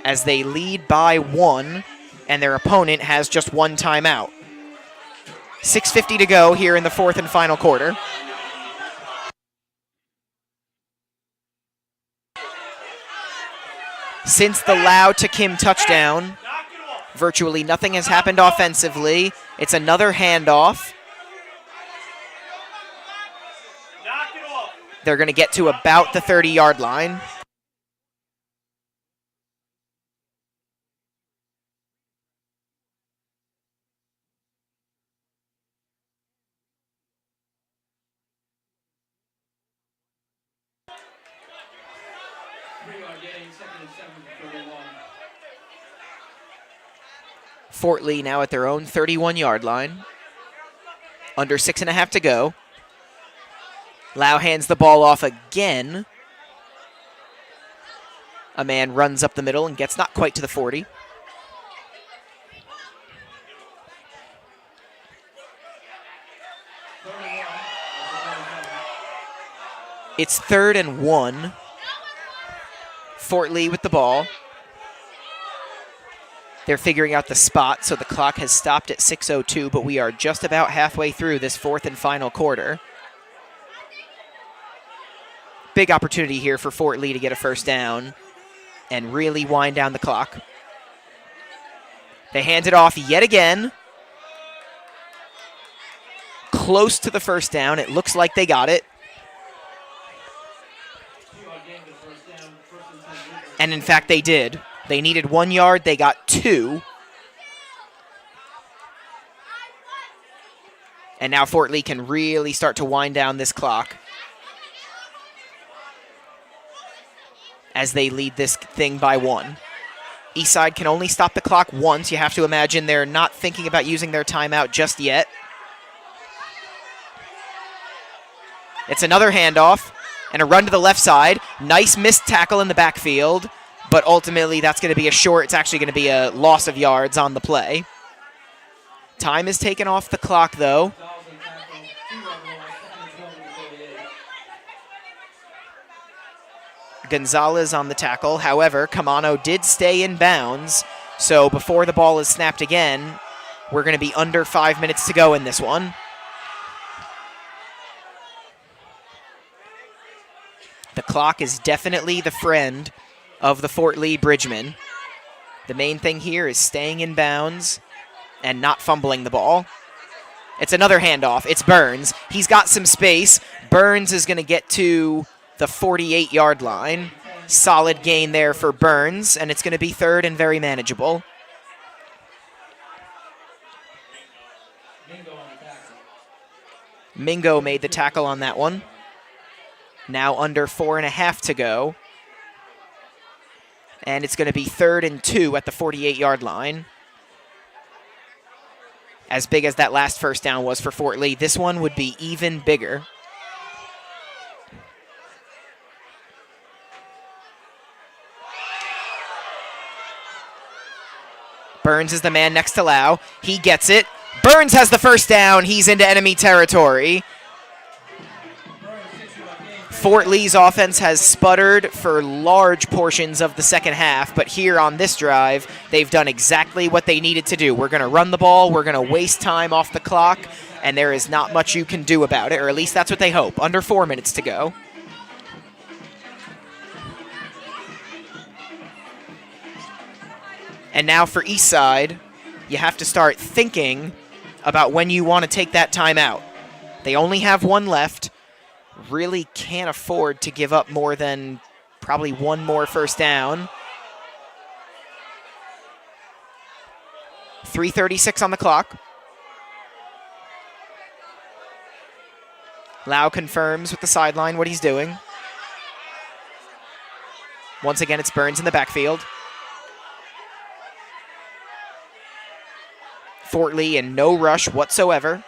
as they lead by 1, and their opponent has just 1 timeout. 6:50 to go here in the fourth and final quarter. Since the Lau to Kim touchdown, virtually nothing has happened offensively. It's another handoff. They're going to get to about the 30-yard line. Fort Lee now at their own 31-yard line. Under 6.5 to go. Lau hands the ball off again. A man runs up the middle and gets not quite to the 40. It's 3rd and 1. Fort Lee with the ball. They're figuring out the spot, so the clock has stopped at 6:02, but we are just about halfway through this fourth and final quarter. Big opportunity here for Fort Lee to get a first down and really wind down the clock. They hand it off yet again. Close to the first down. It looks like they got it. And in fact, they did. They needed 1 yard. They got 2. And now Fort Lee can really start to wind down this clock as they lead this thing by 1. Eastside can only stop the clock once. You have to imagine they're not thinking about using their timeout just yet. It's another handoff and a run to the left side. Nice missed tackle in the backfield, but ultimately that's going to be a short. It's actually going to be a loss of yards on the play. Time is taken off the clock, though. Gonzalez on the tackle. However, Camano did stay in bounds, so before the ball is snapped again, we're going to be under 5 minutes to go in this one. The clock is definitely the friend of the Fort Lee Bridgemen. The main thing here is staying in bounds and not fumbling the ball. It's another handoff. It's Burns. He's got some space. Burns is going to get to the 48-yard line. Solid gain there for Burns, and it's going to be third and very manageable. Mingo made the tackle on that one. Now under 4.5 to go. And it's going to be 3rd and 2 at the 48-yard line. As big as that last first down was for Fort Lee, this one would be even bigger. Burns is the man next to Lau. He gets it. Burns has the first down. He's into enemy territory. Fort Lee's offense has sputtered for large portions of the second half, but here on this drive, they've done exactly what they needed to do. We're going to run the ball, we're going to waste time off the clock, and there is not much you can do about it, or at least that's what they hope. Under 4 minutes to go. And now for Eastside, you have to start thinking about when you want to take that time out. They only have one left. Really can't afford to give up more than probably one more first down. 3:36 on the clock. Lau confirms with the sideline what he's doing. Once again, it's Burns in the backfield. Fort Lee in no rush whatsoever.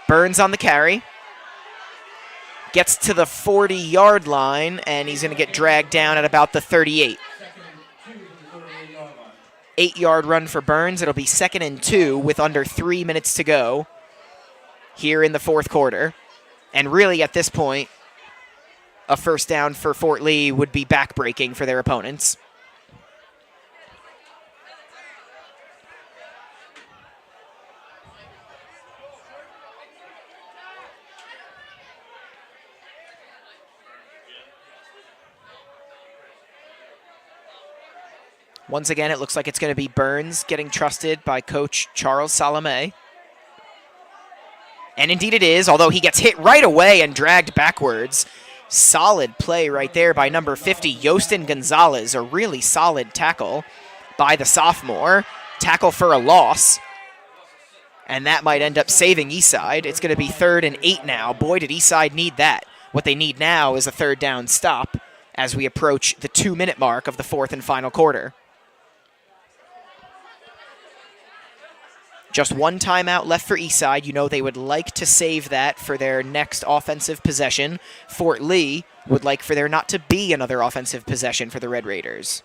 Burns on the carry. Gets to the 40-yard line, and he's going to get dragged down at about the 38. 8-yard run for Burns. It'll be 2nd and 2 with under 3 minutes to go here in the fourth quarter. And really, at this point, a first down for Fort Lee would be backbreaking for their opponents. Once again, it looks like it's going to be Burns getting trusted by Coach Charles Salome. And indeed it is, although he gets hit right away and dragged backwards. Solid play right there by number 50, Yostin Gonzalez. A really solid tackle by the sophomore. Tackle for a loss. And that might end up saving Eastside. It's going to be 3rd and 8 now. Boy, did Eastside need that. What they need now is a 3rd down stop as we approach the 2-minute mark of the fourth and final quarter. Just one timeout left for Eastside. You know they would like to save that for their next offensive possession. Fort Lee would like for there not to be another offensive possession for the Red Raiders.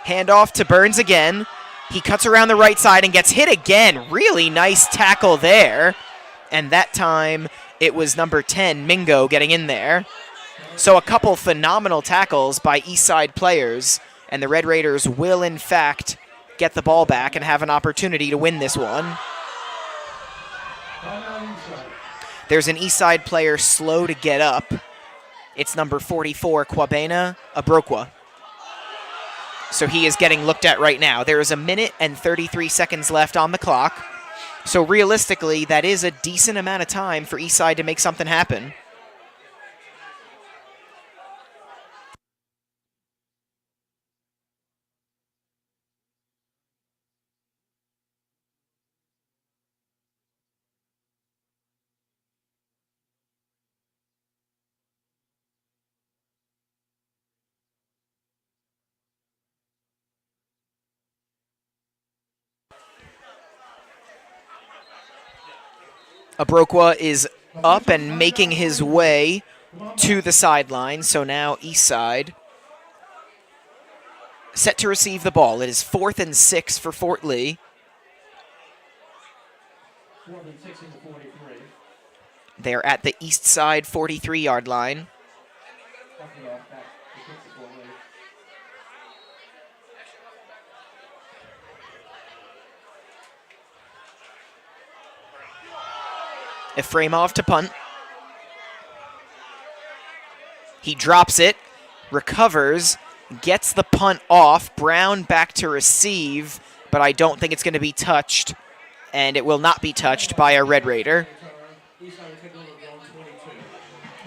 Handoff to Burns again. He cuts around the right side and gets hit again. Really nice tackle there. And that time it was number 10, Mingo, getting in there. So a couple phenomenal tackles by Eastside players, and the Red Raiders will, in fact, get the ball back and have an opportunity to win this one. There's an Eastside player slow to get up. It's number 44, Kwabena Abrokwa. So he is getting looked at right now. There is 1 minute and 33 seconds left on the clock. So realistically, that is a decent amount of time for Eastside to make something happen. Abrokwa is up and making his way to the sideline. So now Eastside set to receive the ball. It is 4th and 6 for Fort Lee. 4th and 6 into 43. They're at the Eastside 43-yard line. Off back. He kicks it Fort Lee. Efremov to punt. He drops it, recovers, gets the punt off. Brown back to receive, but I don't think it's going to be touched, and it will not be touched by a Red Raider.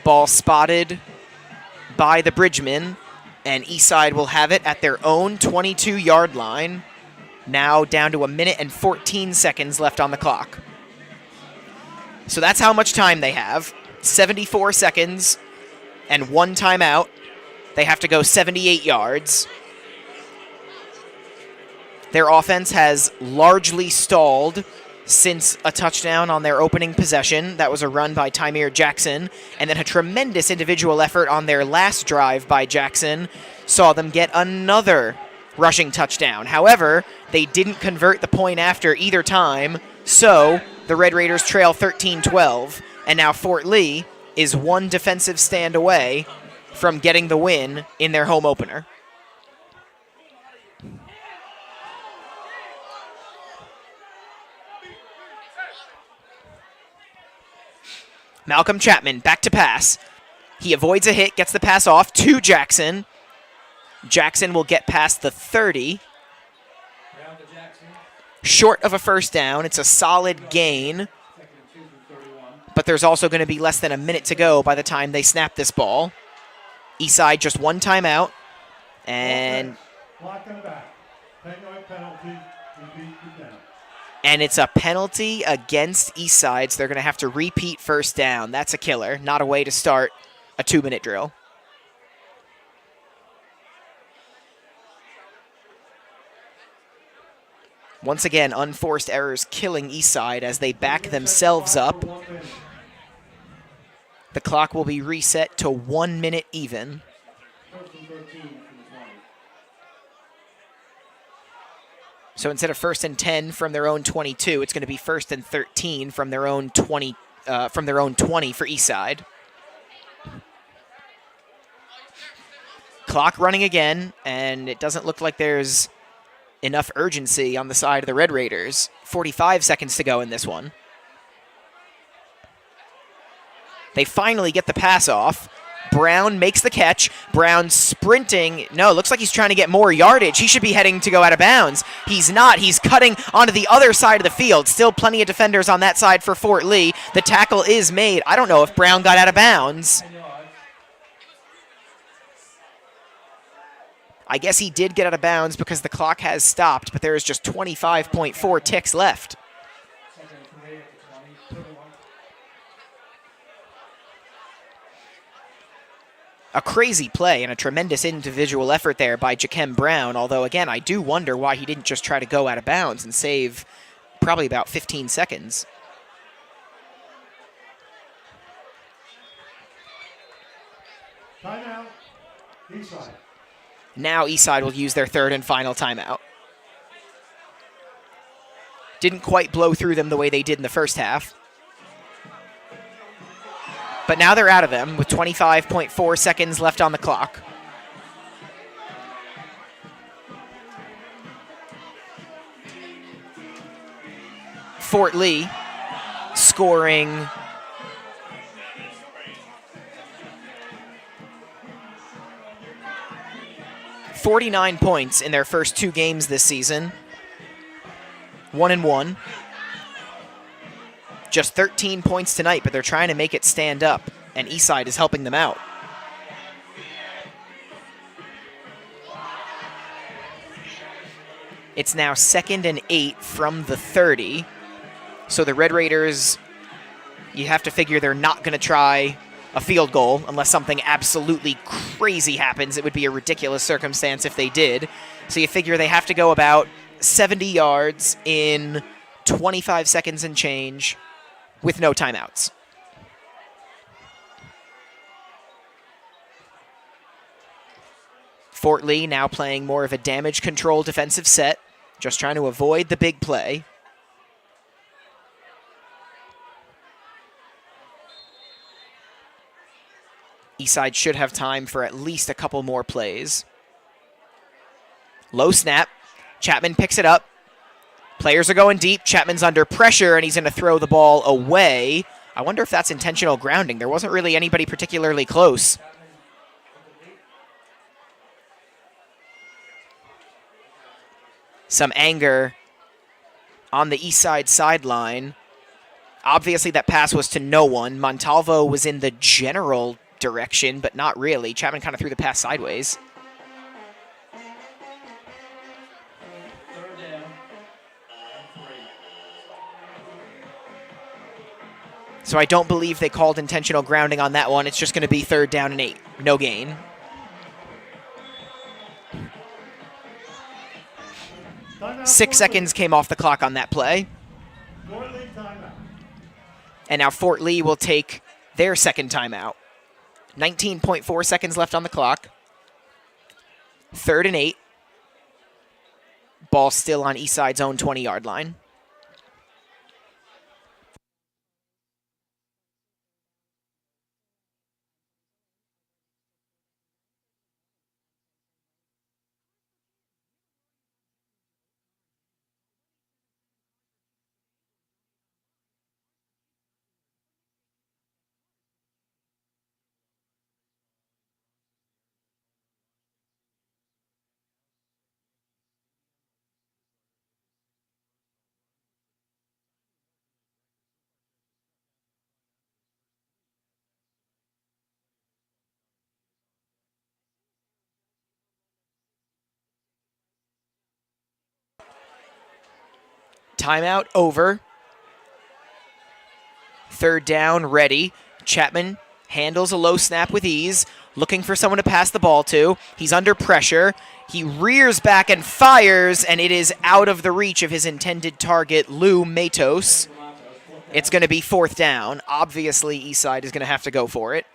Ball spotted by the Bridgemen, and Eastside will have it at their own 22-yard line. Now down to 1 minute and 14 seconds left on the clock. So that's how much time they have. 74 seconds and 1 timeout. They have to go 78 yards. Their offense has largely stalled since a touchdown on their opening possession. That was a run by Tymir Jackson, and then a tremendous individual effort on their last drive by Jackson saw them get another rushing touchdown. However, they didn't convert the point after either time, so the Red Raiders trail 13-12, and now Fort Lee is 1 defensive stand away from getting the win in their home opener. Malcolm Chapman back to pass. He avoids a hit, gets the pass off to Jackson. Jackson will get past the 30. Short of a first down. It's a solid gain, but there's also going to be less than a minute to go by the time they snap this ball. Eastside just 1 timeout, and Block in the back. 10-yard penalty. Repeat the down. And it's a penalty against Eastside, so they're going to have to repeat first down. That's a killer. Not a way to start a 2-minute drill. Once again, unforced errors killing Eastside as they back themselves up. The clock will be reset to 1 minute even. 1st and 13 from the 20. So instead of 1st and 10 from their own 22, it's going to be 1st and 13 from their own 20 for Eastside. Clock running again, and it doesn't look like there's enough urgency on the side of the Red Raiders. 45 seconds to go in this one. They finally get the pass off. Brown makes the catch. Brown sprinting. No, looks like he's trying to get more yardage. He should be heading to go out of bounds. He's not. He's cutting onto the other side of the field. Still plenty of defenders on that side for Fort Lee. The tackle is made. I don't know if Brown got out of bounds. I guess he did get out of bounds because the clock has stopped, but there is just 25.4 ticks left. A crazy play and a tremendous individual effort there by Jakem Brown, although, again, I do wonder why he didn't just try to go out of bounds and save probably about 15 seconds. Timeout. Eastside. Now Eastside will use their 3rd and final timeout. Didn't quite blow through them the way they did in the first half. But now they're out of them with 25.4 seconds left on the clock. Fort Lee scoring 49 points in their first 2 games this season. 1-1. Just 13 points tonight, but they're trying to make it stand up, and Eastside is helping them out. It's now 2nd and 8 from the 30. So the Red Raiders, you have to figure they're not going to try a field goal unless something absolutely crazy happens. It would be a ridiculous circumstance if they did. So you figure they have to go about 70 yards in 25 seconds and change with no timeouts. Fort Lee now playing more of a damage control defensive set, just trying to avoid the big play. Eastside should have time for at least a couple more plays. Low snap. Chapman picks it up. Players are going deep. Chapman's under pressure, and he's going to throw the ball away. I wonder if that's intentional grounding. There wasn't really anybody particularly close. Some anger on the Eastside sideline. Obviously, that pass was to no one. Montalvo was in the general direction, but not really. Chapman kind of threw the pass sideways. Third down. 3. So I don't believe they called intentional grounding on that one. It's just going to be 3rd down and 8. No gain. Timeout, 6 Fort Lee. seconds came off the clock on that play. Fort Lee timeout. And now Fort Lee will take their second timeout. 19.4 seconds left on the clock. 3rd and 8. Ball still on Eastside's own 20-yard line. Timeout over. 3rd down ready. Chapman handles a low snap with ease, looking for someone to pass the ball to. He's under pressure. He rears back and fires, and it is out of the reach of his intended target, Lou Matos. It's going to be 4th down. Obviously, Eastside is going to have to go for it.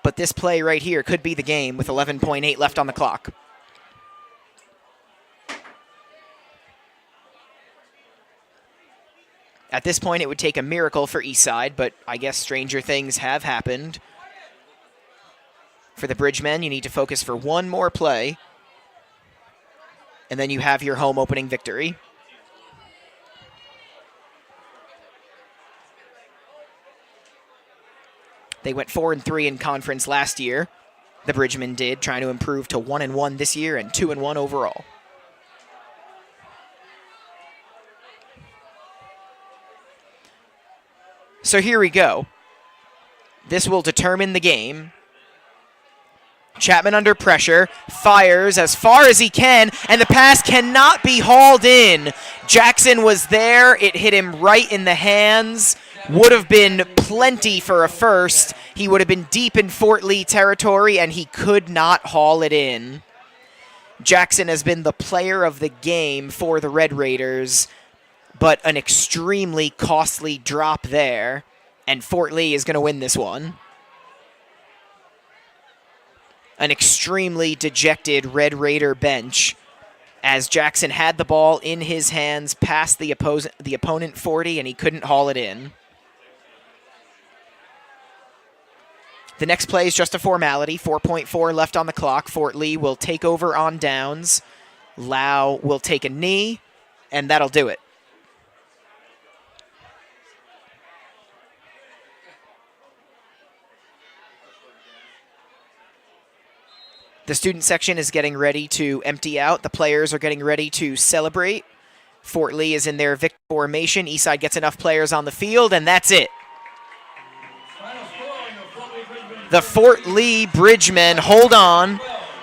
But this play right here could be the game with 11.8 left on the clock. At this point, it would take a miracle for Eastside, but I guess stranger things have happened. For the Bridgemen, you need to focus for one more play, and then you have your home opening victory. They went 4-3 in conference last year. The Bridgemen did, trying to improve to 1-1 this year and 2-1 overall. So here we go. This will determine the game. Chapman under pressure, fires as far as he can, and the pass cannot be hauled in. Jackson was there. It hit him right in the hands. Would have been plenty for a first. He would have been deep in Fort Lee territory, and he could not haul it in. Jackson has been the player of the game for the Red Raiders, but an extremely costly drop there, and Fort Lee is going to win this one. An extremely dejected Red Raider bench as Jackson had the ball in his hands past the opponent 40, and he couldn't haul it in. The next play is just a formality. 4.4 left on the clock. Fort Lee will take over on downs. Lau will take a knee, and that'll do it. The student section is getting ready to empty out. The players are getting ready to celebrate. Fort Lee is in their victory formation. Eastside gets enough players on the field, and that's it. Final score in the Fort Lee Bridgman. The Fort Lee Bridgemen hold on.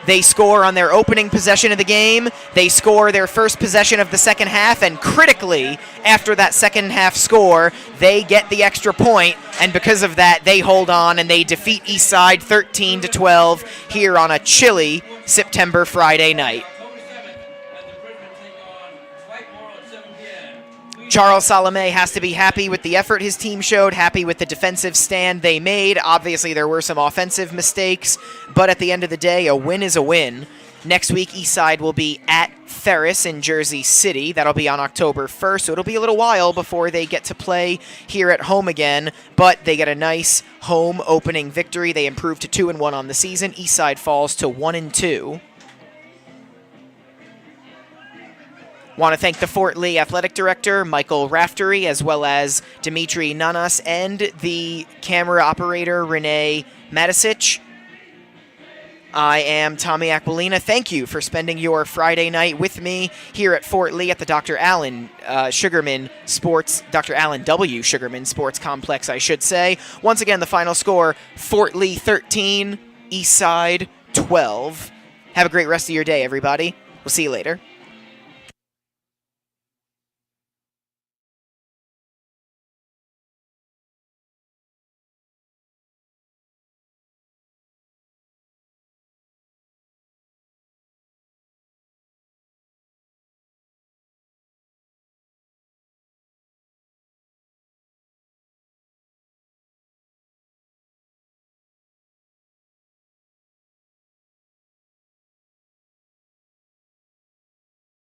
They score on their opening possession of the game. They score their first possession of the second half, and critically, after that second half score, they get the extra point, and because of that, they hold on and they defeat Eastside 13-12 here on a chilly September Friday night. October 7th, as the Bridgmen take on Whitemore at 7 p.m. Charles Salome has to be happy with the effort his team showed, happy with the defensive stand they made. Obviously, there were some offensive mistakes, but at the end of the day, a win is a win. Next week, Eastside will be at Ferris in Jersey City. That'll be on October 1st, so it'll be a little while before they get to play here at home again, but they get a nice home opening victory. They improve to 2-1 on the season. Eastside falls to 1-2. Want to thank the Fort Lee Athletic Director, Michael Raftery, as well as Dimitri Nanas, and the camera operator, Renee Matisic. I am Tommy Aquilina. Thank you for spending your Friday night with me here at Fort Lee at the Dr. Allen Dr. Allen W. Sugarman Sports Complex, I should say. Once again, the final score, Fort Lee 13, Eastside 12. Have a great rest of your day, everybody. We'll see you later.